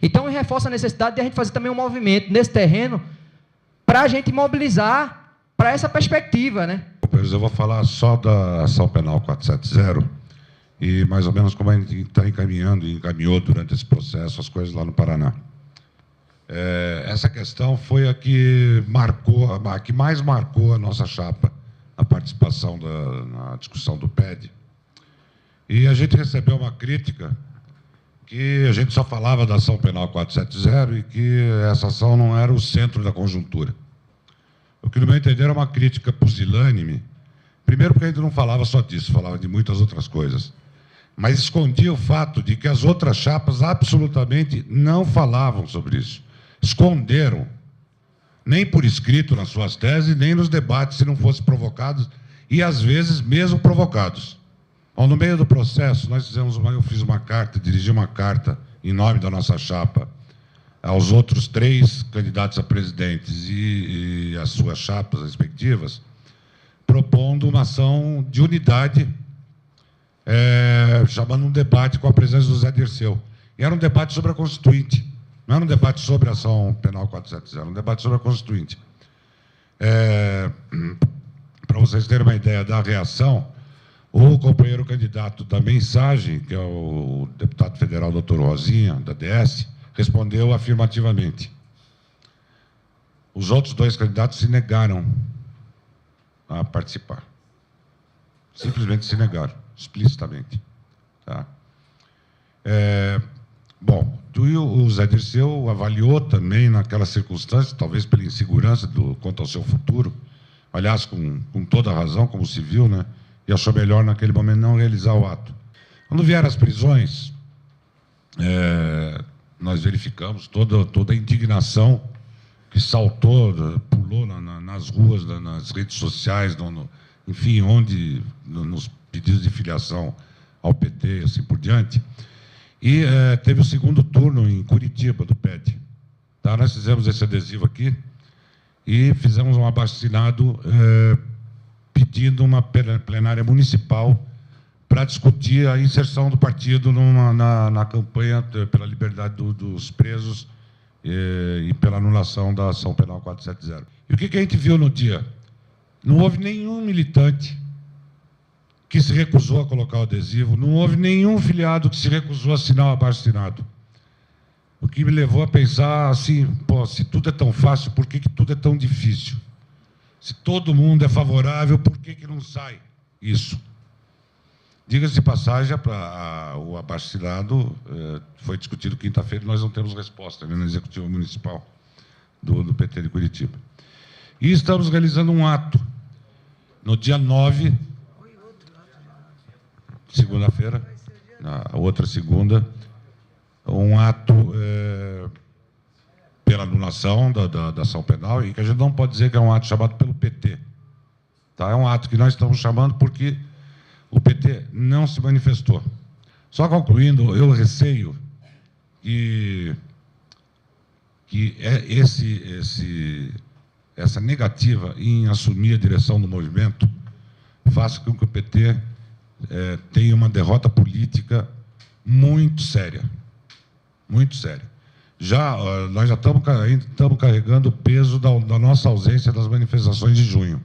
Então, reforça a necessidade de a gente fazer também um movimento nesse terreno para a gente mobilizar para essa perspectiva, né? Eu vou falar só da ação penal 470 e mais ou menos como a gente está encaminhando e encaminhou durante esse processo as coisas lá no Paraná. Essa questão foi a que mais marcou a nossa chapa, a participação na discussão do PED. E a gente recebeu uma crítica que a gente só falava da ação penal 470 e que essa ação não era o centro da conjuntura. O que, no meu entender, é uma crítica pusilânime. Primeiro, porque a gente não falava só disso, falava de muitas outras coisas. Mas escondia o fato de que as outras chapas absolutamente não falavam sobre isso. esconderam, nem por escrito nas suas teses, nem nos debates, se não fossem provocados, e às vezes mesmo provocados. Bom, no meio do processo, eu fiz uma carta, dirigi uma carta em nome da nossa chapa aos outros 3 candidatos a presidentes e as suas chapas respectivas, propondo uma ação de unidade, chamando um debate com a presença do Zé Dirceu. E era um debate sobre a Constituinte, não era um debate sobre a ação penal 470, era um debate sobre a Constituinte. Para vocês terem uma ideia da reação, o companheiro candidato da Mensagem, que é o deputado federal Dr. Rosinha, da DS, respondeu afirmativamente. Os outros 2 candidatos se negaram a participar. Simplesmente se negaram, explicitamente. Tá? Bom, o Zé Dirceu avaliou também naquela circunstância, talvez pela insegurança quanto ao seu futuro, aliás, com toda a razão, como civil, né? E achou melhor, naquele momento, não realizar o ato. Quando vieram as prisões, nós verificamos toda a indignação que saltou, pulou nas ruas, nas redes sociais, enfim, nos pedidos de filiação ao PT e assim por diante. E teve o segundo turno em Curitiba, do PED. Tá? Nós fizemos esse adesivo aqui e fizemos um abaixo-assinado pedindo uma plenária municipal para discutir a inserção do partido na campanha pela liberdade dos presos e pela anulação da ação penal 470. E o que a gente viu no dia? Não houve nenhum militante que se recusou a colocar o adesivo, não houve nenhum filiado que se recusou a assinar o abaixo-assinado. O que me levou a pensar assim, se tudo é tão fácil, por que tudo é tão difícil? Se todo mundo é favorável, por que não sai isso? Diga-se de passagem, o abaixo-assinado foi discutido quinta-feira e nós não temos resposta no Executivo Municipal do PT de Curitiba. E estamos realizando um ato no dia 9, segunda-feira, na outra segunda, um ato pela anulação da ação penal, e que a gente não pode dizer que é um ato chamado pelo PT. Tá? É um ato que nós estamos chamando porque o PT não se manifestou. Só concluindo, eu receio que essa negativa em assumir a direção do movimento faça com que o PT tenha uma derrota política muito séria. Muito séria. Nós já estamos carregando o peso da nossa ausência das manifestações de junho.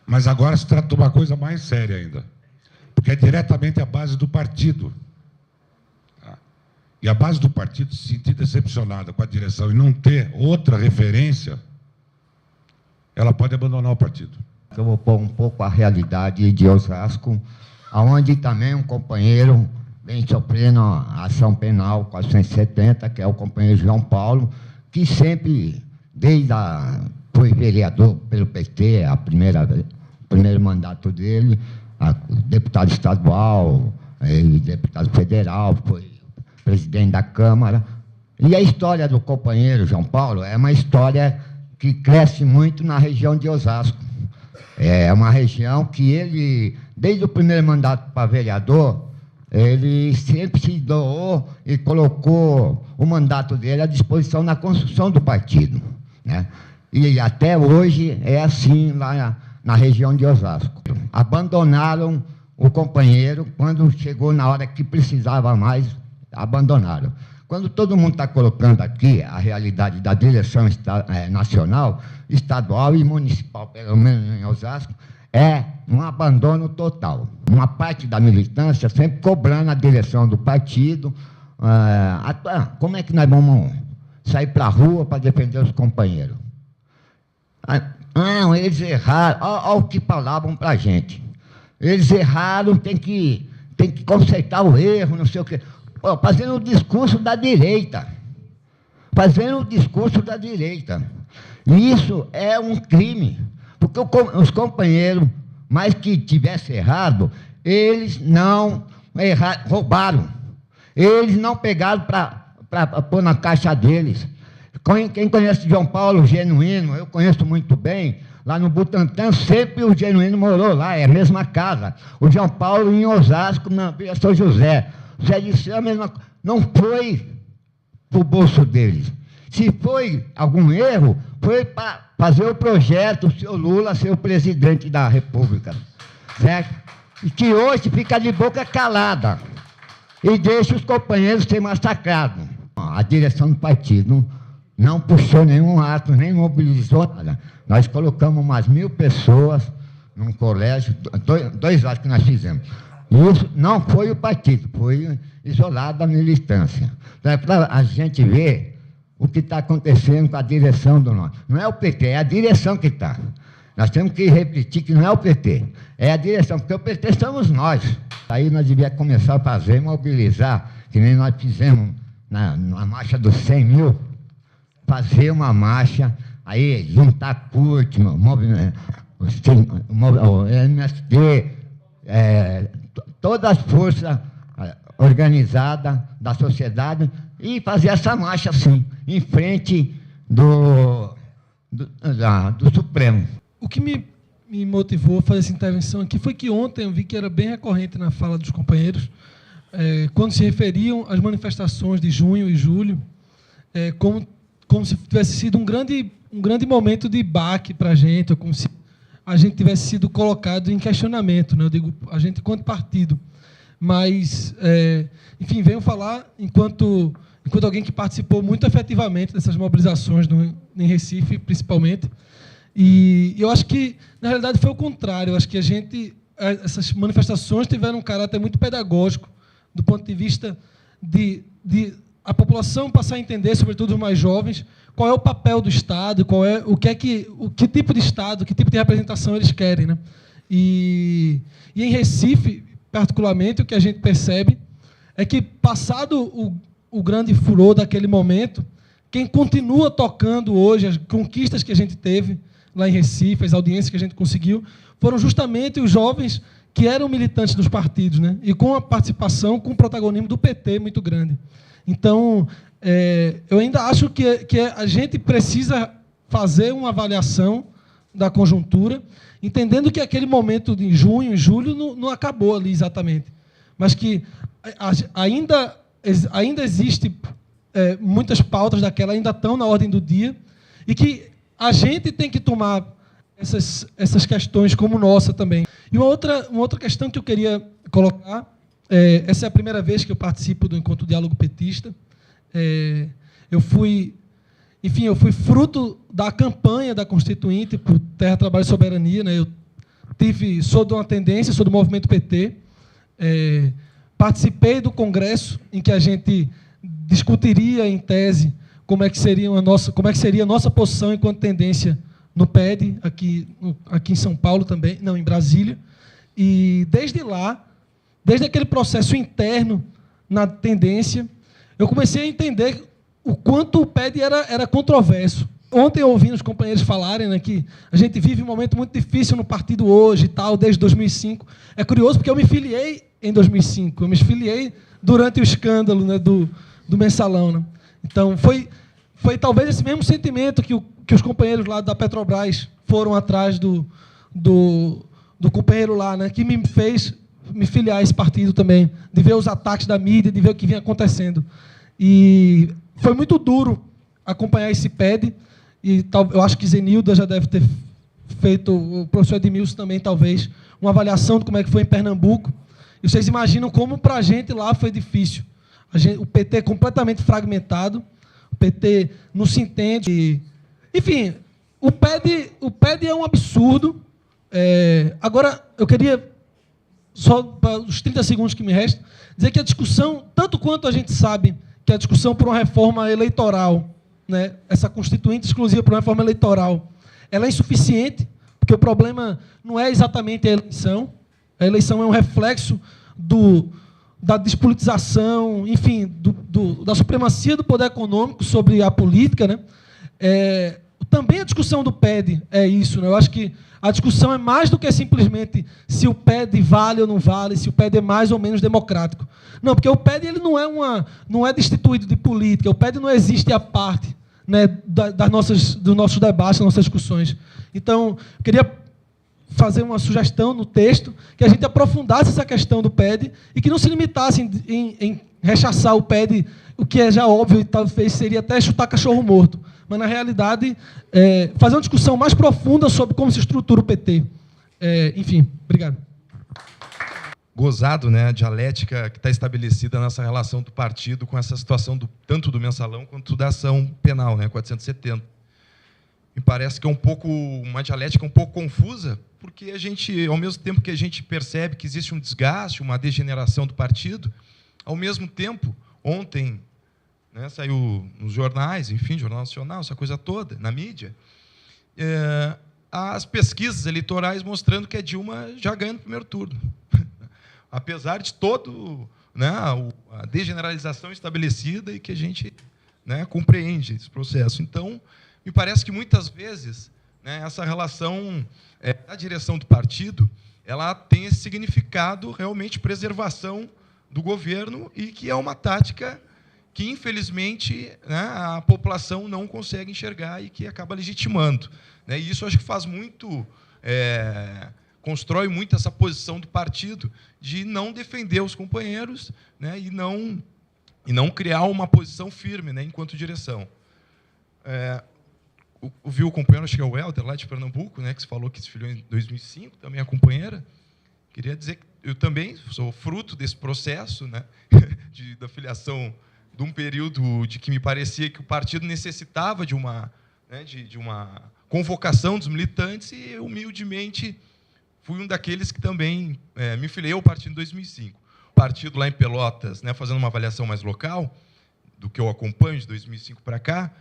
Mas agora se trata de uma coisa mais séria ainda, porque é diretamente a base do partido. Tá? E a base do partido se sentir decepcionada com a direção e não ter outra referência, ela pode abandonar o partido. Eu vou pôr um pouco a realidade de Osasco, onde também um companheiro vem sofrendo a ação penal 470, que é o companheiro João Paulo, que sempre, foi vereador pelo PT, o primeiro mandato dele, deputado estadual, deputado federal, foi presidente da Câmara. E a história do companheiro João Paulo é uma história que cresce muito na região de Osasco. É uma região que ele, desde o primeiro mandato para vereador, ele sempre se doou e colocou o mandato dele à disposição na construção do partido, né? E até hoje é assim lá na região de Osasco. Abandonaram o companheiro quando chegou na hora que precisava mais, abandonaram. Quando todo mundo está colocando aqui a realidade da direção nacional, estadual e municipal, pelo menos em Osasco, é um abandono total. Uma parte da militância sempre cobrando a direção do partido. Como é que nós vamos sair para a rua para defender os companheiros? Não, eles erraram. Olha o que falavam para a gente. Eles erraram, tem que consertar o erro, não sei o quê. Fazendo o discurso da direita. Fazendo o discurso da direita. E isso é um crime. Porque os companheiros, mais que tivessem errado, eles não roubaram. Eles não pegaram para pôr na caixa deles. Quem conhece João Paulo Genuíno, eu conheço muito bem, lá no Butantã, sempre o Genuíno morou lá, é a mesma casa. O João Paulo em Osasco, na Vila São José. O Zé Dirceu, a mesma coisa. Não foi para o bolso deles. Se foi algum erro, foi para fazer o projeto, o senhor Lula ser o presidente da República. Certo? E que hoje fica de boca calada e deixa os companheiros ser massacrados. A direção do partido não puxou nenhum ato, nem mobilizou nada. Nós colocamos umas 1.000 pessoas num colégio, 2 atos que nós fizemos. Isso não foi o partido, foi isolado da militância. Então, é para a gente ver o que está acontecendo com a direção do nosso. Não é o PT, é a direção que está. Nós temos que repetir que não é o PT, é a direção, porque o PT somos nós. Aí nós devíamos começar a fazer, mobilizar, que nem nós fizemos na marcha dos 100 mil, fazer uma marcha, aí juntar CUT, o MST, todas as forças organizadas da sociedade e fazer essa marcha assim, em frente do Supremo. O que me motivou a fazer essa intervenção aqui foi que ontem eu vi que era bem recorrente na fala dos companheiros, quando se referiam às manifestações de junho e julho, como se tivesse sido um grande momento de baque para a gente, ou como se a gente tivesse sido colocado em questionamento, né? Eu digo, a gente enquanto partido. Mas, enfim, venho falar enquanto alguém que participou muito efetivamente dessas mobilizações em Recife, principalmente. E eu acho que, na realidade, foi o contrário. Eu acho que essas manifestações tiveram um caráter muito pedagógico, do ponto de vista de a população passar a entender, sobretudo os mais jovens, qual é o papel do Estado, que tipo de Estado, que tipo de representação eles querem, né? E em Recife, particularmente, o que a gente percebe é que, passado o grande furor daquele momento, quem continua tocando hoje as conquistas que a gente teve lá em Recife, as audiências que a gente conseguiu, foram justamente os jovens que eram militantes dos partidos, né? E com a participação, com o protagonismo do PT muito grande. Então, eu ainda acho que a gente precisa fazer uma avaliação da conjuntura, entendendo que aquele momento de junho e julho não acabou ali exatamente, mas que ainda existe muitas pautas daquela ainda estão na ordem do dia e que a gente tem que tomar essas questões como nossa também. E uma outra questão que eu queria colocar, essa é a primeira vez que eu participo do Encontro Diálogo Petista. Eu fui fruto da campanha da Constituinte por Terra, Trabalho e Soberania, né? Eu sou de uma tendência, sou do movimento PT, participei do congresso em que a gente discutiria em tese como é que seria a nossa posição enquanto tendência no PED, aqui em São Paulo também, não, em Brasília. E desde lá, desde aquele processo interno na tendência, eu comecei a entender o quanto o PED era controverso. Ontem, ouvindo os companheiros falarem, né, que a gente vive um momento muito difícil no partido hoje, tal, desde 2005. É curioso, porque eu me filiei em 2005. Eu me filiei durante o escândalo, né, do Mensalão. Né? Então, foi talvez esse mesmo sentimento que os companheiros lá da Petrobras foram atrás do companheiro lá, né, que me fez me filiar a esse partido também, de ver os ataques da mídia, de ver o que vinha acontecendo. E foi muito duro acompanhar esse PED, e eu acho que Zenilda já deve ter feito, o professor Edmilson também, talvez, uma avaliação de como é que foi em Pernambuco. E vocês imaginam como, para a gente, lá foi difícil. O PT é completamente fragmentado, o PT não se entende. Enfim, o PED é um absurdo. Agora, eu queria, só para os 30 segundos que me restam, dizer que a discussão, tanto quanto a gente sabe que a discussão por uma reforma eleitoral, né, essa constituinte exclusiva por uma reforma eleitoral, ela é insuficiente, porque o problema não é exatamente a eleição é um reflexo da despolitização, enfim, da supremacia do poder econômico sobre a política, né? Também a discussão do PED é isso, né? Eu acho que a discussão é mais do que simplesmente se o PED vale ou não vale, se o PED é mais ou menos democrático. Não, porque o PED ele não é destituído de política, o PED não existe à parte né, dos nossos debates, das nossas discussões. Então, eu queria fazer uma sugestão no texto, que a gente aprofundasse essa questão do PED e que não se limitasse em rechaçar o PED, o que é já óbvio e talvez seria até chutar cachorro morto. Mas, na realidade, fazer uma discussão mais profunda sobre como se estrutura o PT. Enfim, obrigado. Gozado, né, a dialética que está estabelecida nessa relação do partido com essa situação tanto do mensalão quanto da ação penal, né, 470. Me parece que é uma dialética um pouco confusa, porque a gente, ao mesmo tempo que a gente percebe que existe um desgaste, uma degeneração do partido, ao mesmo tempo, ontem, né, saiu nos jornais, enfim, Jornal Nacional, essa coisa toda, na mídia, as pesquisas eleitorais mostrando que a Dilma já ganha no primeiro turno. Apesar de todo, né, a degeneralização estabelecida e que a gente, né, compreende esse processo. Então, me parece que, muitas vezes, né, essa relação da direção do partido ela tem esse significado realmente de preservação do governo e que é uma tática que, infelizmente, né, a população não consegue enxergar e que acaba legitimando. Né? E isso acho que faz muito... constrói muito essa posição do partido de não defender os companheiros, né, e não criar uma posição firme, né, enquanto direção. Viu o companheiro, acho que é o Helder, lá de Pernambuco, né, que se falou que se filiou em 2005, também a companheira. Queria dizer que eu também sou fruto desse processo, né, da filiação de um período de que me parecia que o partido necessitava de uma convocação dos militantes e, eu, humildemente, fui um daqueles que também me filiei ao partido em 2005. O partido lá em Pelotas, né, fazendo uma avaliação mais local, do que eu acompanho de 2005 para cá,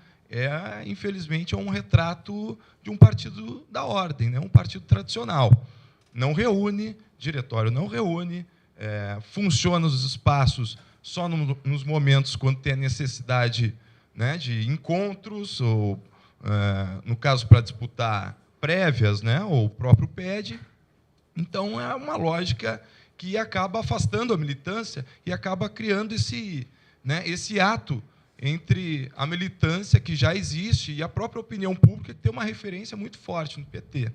infelizmente, é um retrato de um partido da ordem, né, um partido tradicional. Não reúne, diretório não reúne, funciona nos espaços só nos momentos quando tem a necessidade, né, de encontros, ou, no caso, para disputar prévias, né, ou o próprio PED. Então, é uma lógica que acaba afastando a militância e acaba criando esse ato entre a militância que já existe e a própria opinião pública, que tem uma referência muito forte no PT.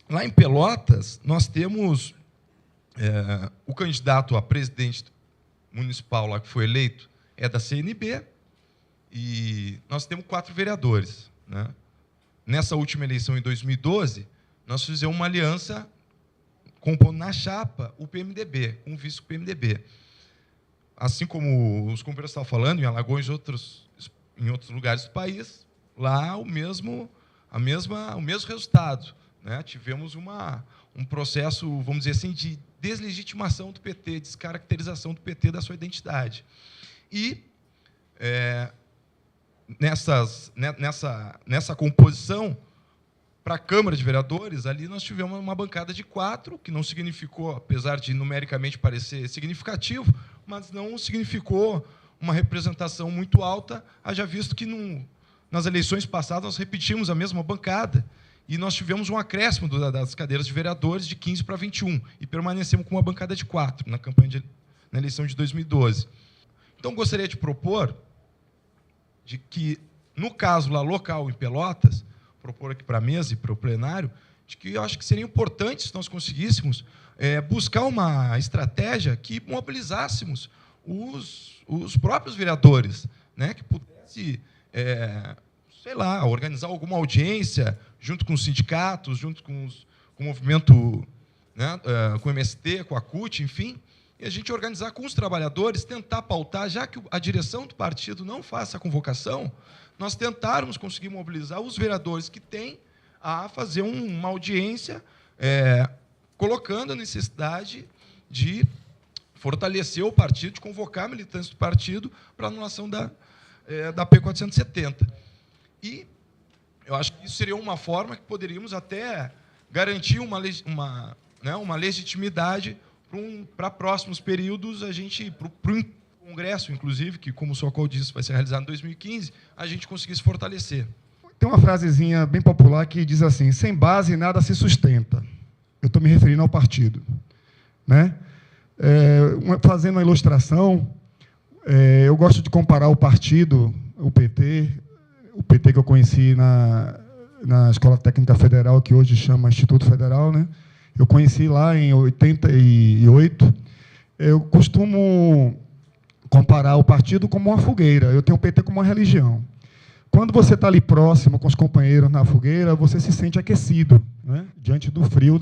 Lá em Pelotas, nós temos o candidato a presidente municipal lá que foi eleito, é da CNB, e nós temos 4 vereadores. Né? Nessa última eleição, em 2012, nós fizemos uma aliança compondo na chapa o PMDB, com o vice do PMDB. Assim como os companheiros estavam falando, em Alagoas e em outros lugares do país, lá o mesmo resultado. Né? Tivemos um processo, vamos dizer assim, de deslegitimação do PT, descaracterização do PT da sua identidade. E, nessa composição, para a Câmara de Vereadores, ali nós tivemos uma bancada de 4, que não significou, apesar de numericamente parecer significativo, mas não significou uma representação muito alta, haja visto que nas eleições passadas nós repetimos a mesma bancada e nós tivemos um acréscimo das cadeiras de vereadores de 15 para 21 e permanecemos com uma bancada de 4 na eleição de 2012. Então, gostaria de propor de que, no caso lá local, em Pelotas, propor aqui para a mesa e para o plenário, de que eu acho que seria importante, se nós conseguíssemos, buscar uma estratégia que mobilizássemos os próprios vereadores, né, que pudesse, sei lá, organizar alguma audiência junto com os sindicatos, junto com o movimento, né, com o MST, com a CUT, enfim, e a gente organizar com os trabalhadores, tentar pautar, já que a direção do partido não faz essa convocação, nós tentarmos conseguir mobilizar os vereadores que têm a fazer uma audiência, colocando a necessidade de fortalecer o partido, de convocar militantes do partido para a anulação da P470. E eu acho que isso seria uma forma que poderíamos até garantir uma legitimidade para próximos períodos, a gente, para o Congresso, inclusive, que, como o Sokol disse, vai ser realizado em 2015, a gente conseguisse fortalecer. Tem uma frasezinha bem popular que diz assim: sem base nada se sustenta. Eu estou me referindo ao partido. Né? Fazendo uma ilustração, eu gosto de comparar o partido, o PT, o PT que eu conheci na Escola Técnica Federal, que hoje chama Instituto Federal, né? Eu conheci lá em 88. Eu costumo comparar o partido como uma fogueira. Eu tenho o PT como uma religião. Quando você está ali próximo com os companheiros na fogueira, você se sente aquecido, né? Diante do frio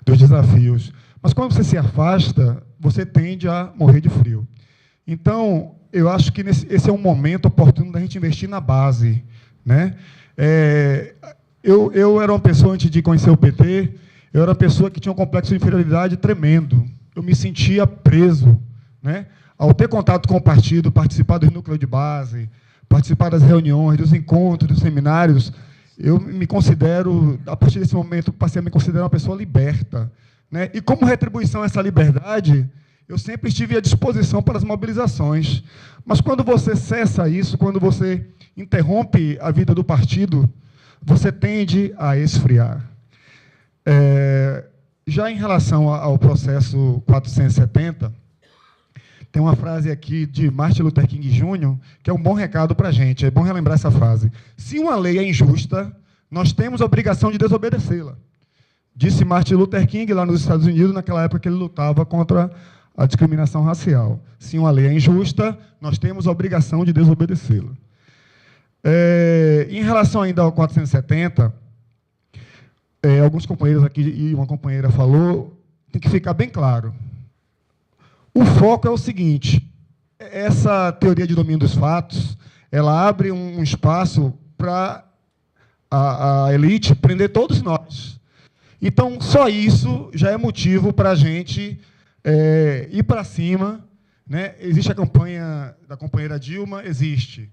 dos desafios. Mas quando você se afasta, você tende a morrer de frio. Então, eu acho que esse é um momento oportuno da gente investir na base, né? Eu era uma pessoa, antes de conhecer o PT, eu era uma pessoa que tinha um complexo de inferioridade tremendo. Eu me sentia preso, né? Ao ter contato com o partido, participar dos núcleos de base, participar das reuniões, dos encontros, dos seminários, eu me considero, a partir desse momento, passei a me considerar uma pessoa liberta, né? E como retribuição a essa liberdade, eu sempre estive à disposição para as mobilizações. Mas quando você cessa isso, quando você interrompe a vida do partido, você tende a esfriar. Já em relação ao processo 470, tem uma frase aqui de Martin Luther King Jr., que é um bom recado para a gente. É bom relembrar essa frase. Se uma lei é injusta, nós temos a obrigação de desobedecê-la. Disse Martin Luther King lá nos Estados Unidos, naquela época que ele lutava contra a discriminação racial. Se uma lei é injusta, nós temos a obrigação de desobedecê-la. Em relação ainda ao 470, alguns companheiros aqui e uma companheira falou, tem que ficar bem claro. O foco é o seguinte: essa teoria de domínio dos fatos, ela abre um espaço para a elite prender todos nós. Então, só isso já é motivo para a gente ir para cima, né? Existe a campanha da companheira Dilma, existe.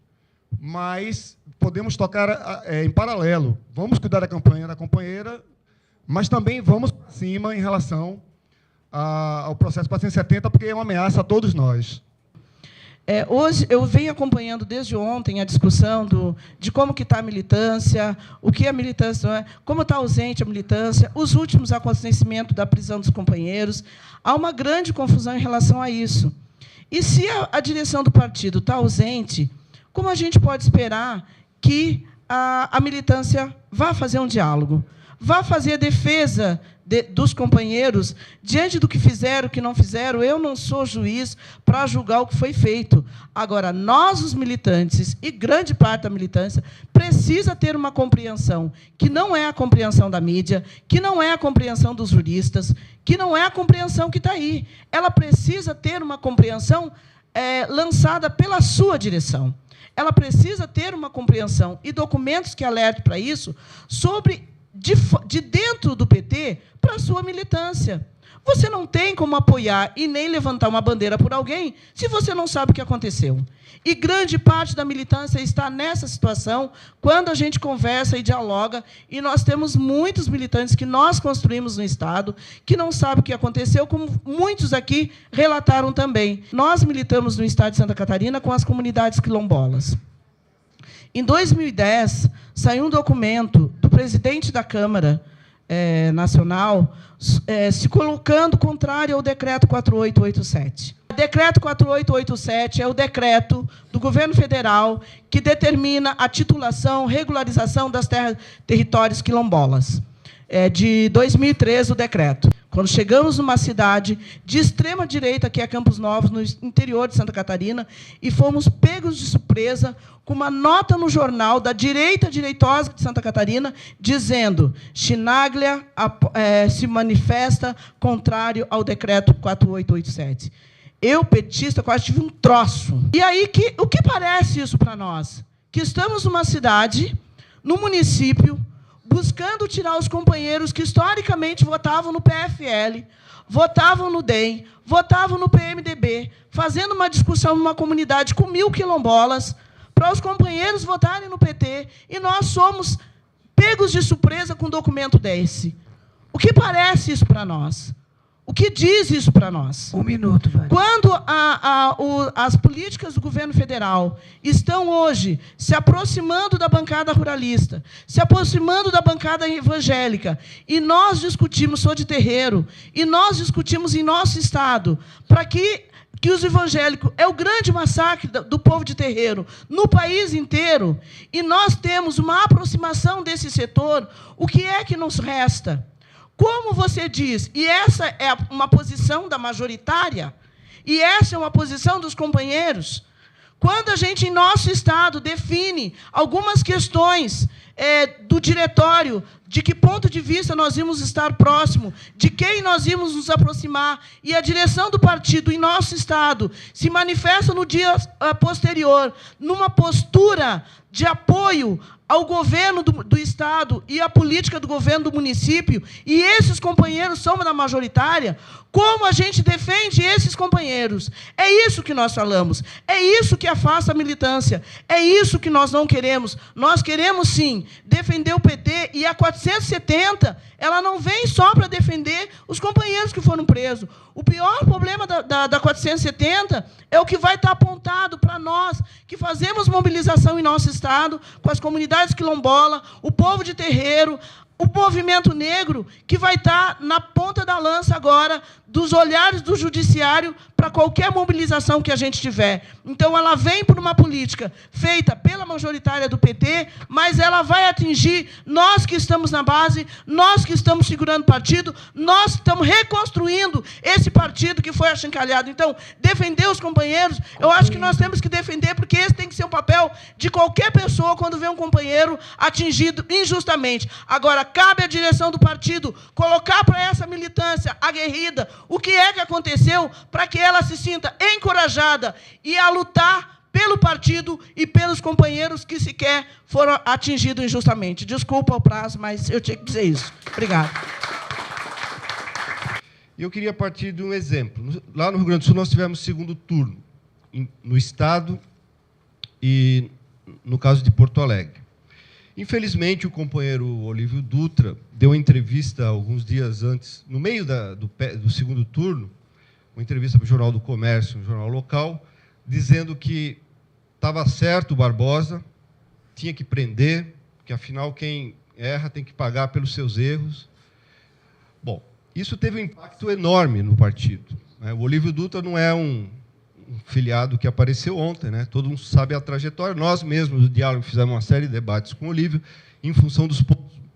Mas podemos tocar em paralelo. Vamos cuidar da campanha da companheira, mas também vamos para cima em relação ao processo 470, porque é uma ameaça a todos nós. Hoje, eu venho acompanhando desde ontem a discussão de como que está a militância, o que a militância não é, como está ausente a militância, os últimos acontecimentos da prisão dos companheiros. Há uma grande confusão em relação a isso. E se a direção do partido está ausente, como a gente pode esperar que a militância vá fazer um diálogo, vá fazer a defesa dos companheiros diante do que fizeram, o que não fizeram? Eu não sou juiz para julgar o que foi feito. Agora, nós, os militantes, e grande parte da militância, precisa ter uma compreensão que não é a compreensão da mídia, que não é a compreensão dos juristas, que não é a compreensão que está aí. Ela precisa ter uma compreensão lançada pela sua direção. Ela precisa ter uma compreensão e documentos que alertem para isso sobre de dentro do PT para a sua militância. Você não tem como apoiar e nem levantar uma bandeira por alguém se você não sabe o que aconteceu. E grande parte da militância está nessa situação quando a gente conversa e dialoga, e nós temos muitos militantes que nós construímos no Estado que não sabem o que aconteceu, como muitos aqui relataram também. Nós militamos no Estado de Santa Catarina com as comunidades quilombolas. Em 2010, saiu um documento do presidente da Câmara Nacional se colocando contrário ao decreto 4887. O decreto 4887 é o decreto do governo federal que determina a titulação, regularização das territórios quilombolas. De 2013, o decreto. Quando chegamos numa cidade de extrema-direita, que é Campos Novos, no interior de Santa Catarina, e fomos pegos de surpresa com uma nota no jornal da direita direitosa de Santa Catarina, dizendo: Chinaglia se manifesta contrário ao decreto 4887. Eu, petista, quase tive um troço. E aí, o que parece isso para nós? Que estamos numa cidade, num município, buscando tirar os companheiros que, historicamente, votavam no PFL, votavam no DEM, votavam no PMDB, fazendo uma discussão numa comunidade com 1.000 quilombolas, para os companheiros votarem no PT, e nós somos pegos de surpresa com um documento desse. O que parece isso para nós? O que diz isso para nós? Um minuto, vai. Quando as políticas do governo federal estão hoje se aproximando da bancada ruralista, se aproximando da bancada evangélica, e nós discutimos, sou de terreiro, e nós discutimos em nosso Estado, para que que os evangélicos é o grande massacre do povo de terreiro no país inteiro, e nós temos uma aproximação desse setor, o que é que nos resta? Como você diz, e essa é uma posição da majoritária, e essa é uma posição dos companheiros, quando a gente, em nosso Estado, define algumas questões do diretório, de que ponto de vista nós íamos estar próximo, de quem nós íamos nos aproximar, e a direção do partido em nosso Estado se manifesta no dia posterior, numa postura de apoio ao governo do Estado e à política do governo do município, e esses companheiros são da majoritária, como a gente defende esses companheiros? É isso que nós falamos, é isso que afasta a militância, é isso que nós não queremos. Nós queremos, sim, defender o PT, e a 470, ela não vem só para defender os companheiros que foram presos. O pior problema da 470 é o que vai estar apontado para nós, que fazemos mobilização em nosso Estado, com as comunidades quilombolas, o povo de terreiro, o movimento negro, que vai estar na ponta da lança agora dos olhares do judiciário para qualquer mobilização que a gente tiver. Então, ela vem por uma política feita pela majoritária do PT, mas ela vai atingir nós que estamos na base, nós que estamos segurando o partido, nós que estamos reconstruindo esse partido que foi achincalhado. Então, defender os companheiros, eu acho que nós temos que defender, porque esse tem que ser o papel de qualquer pessoa quando vê um companheiro atingido injustamente. Agora, cabe à direção do partido colocar para essa militância aguerrida o que é que aconteceu, para que ela se sinta encorajada e a lutar pelo partido e pelos companheiros que sequer foram atingidos injustamente. Desculpa o prazo, mas eu tinha que dizer isso. Obrigado. Eu queria partir de um exemplo. Lá no Rio Grande do Sul, nós tivemos segundo turno, no Estado e no caso de Porto Alegre. Infelizmente, o companheiro Olívio Dutra deu uma entrevista alguns dias antes, no meio do segundo turno, uma entrevista para o Jornal do Comércio, um jornal local, dizendo que estava certo o Barbosa, tinha que prender, que, afinal, quem erra tem que pagar pelos seus erros. Bom, isso teve um impacto enorme no partido. O Olívio Dutra não é um filiado que apareceu ontem, né? Todo mundo sabe a trajetória. Nós mesmos, do Diálogo, fizemos uma série de debates com o Olívio, em função dos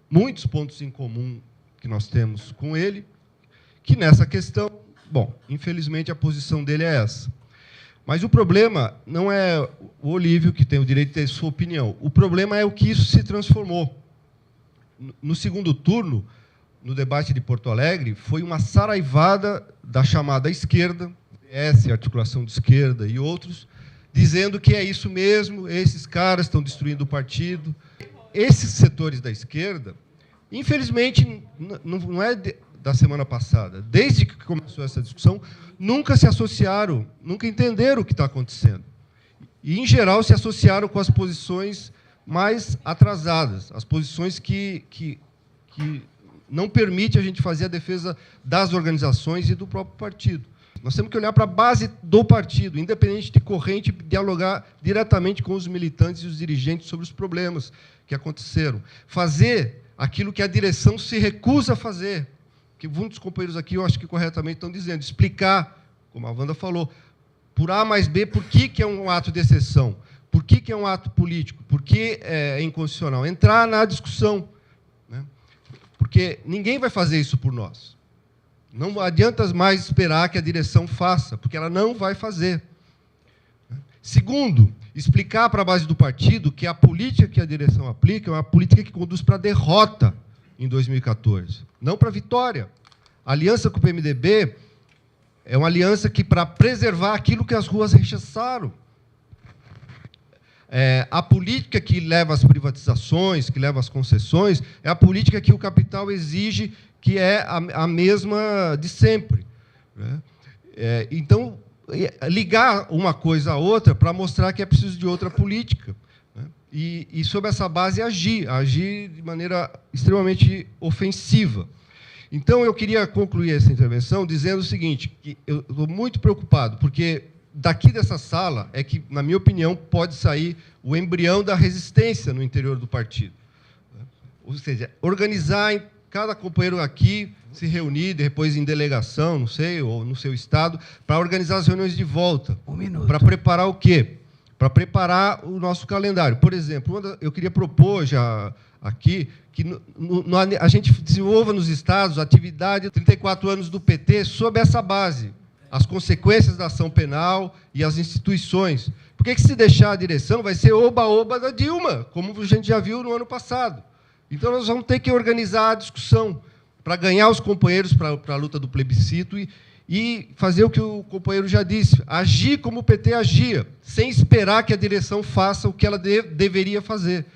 muitos pontos em comum que nós temos com ele, que nessa questão, bom, infelizmente a posição dele é essa. Mas o problema não é o Olívio, que tem o direito de ter sua opinião. O problema é o que isso se transformou. No segundo turno, no debate de Porto Alegre, foi uma saraivada da chamada esquerda, PS, Articulação de Esquerda e outros, dizendo que é isso mesmo, esses caras estão destruindo o partido. Esses setores da esquerda, infelizmente, não é da semana passada, desde que começou essa discussão, nunca se associaram, nunca entenderam o que está acontecendo. E, em geral, se associaram com as posições mais atrasadas, as posições que não permitem a gente fazer a defesa das organizações e do próprio partido. Nós temos que olhar para a base do partido, independente de corrente, dialogar diretamente com os militantes e os dirigentes sobre os problemas que aconteceram. Fazer aquilo que a direção se recusa a fazer, que muitos companheiros aqui, eu acho que corretamente estão dizendo, explicar, como a Wanda falou, por A mais B, por que é um ato de exceção, por que é um ato político, por que é inconstitucional. Entrar na discussão, né? Porque ninguém vai fazer isso por nós. Não adianta mais esperar que a direção faça, porque ela não vai fazer. Segundo, explicar para a base do partido que a política que a direção aplica é uma política que conduz para a derrota em 2014, não para a vitória. A aliança com o PMDB é uma aliança que, para preservar aquilo que as ruas rechaçaram. A política que leva às privatizações, que leva às concessões, é a política que o capital exige, que é a mesma de sempre. Então, ligar uma coisa à outra para mostrar que é preciso de outra política. E sobre essa base, agir de maneira extremamente ofensiva. Então, eu queria concluir essa intervenção dizendo o seguinte, que eu estou muito preocupado, porque daqui dessa sala é que, na minha opinião, pode sair o embrião da resistência no interior do partido. Ou seja, organizar cada companheiro aqui se reunir, depois em delegação, não sei, ou no seu estado, para organizar as reuniões de volta. Para preparar o quê? Para preparar o nosso calendário. Por exemplo, eu queria propor já aqui que a gente desenvolva nos estados a atividade 34 anos do PT sob essa base, as consequências da ação penal e as instituições. Por que se deixar a direção, vai ser oba-oba da Dilma, como a gente já viu no ano passado. Então, nós vamos ter que organizar a discussão para ganhar os companheiros para a luta do plebiscito e fazer o que o companheiro já disse, agir como o PT agia, sem esperar que a direção faça o que ela deveria fazer.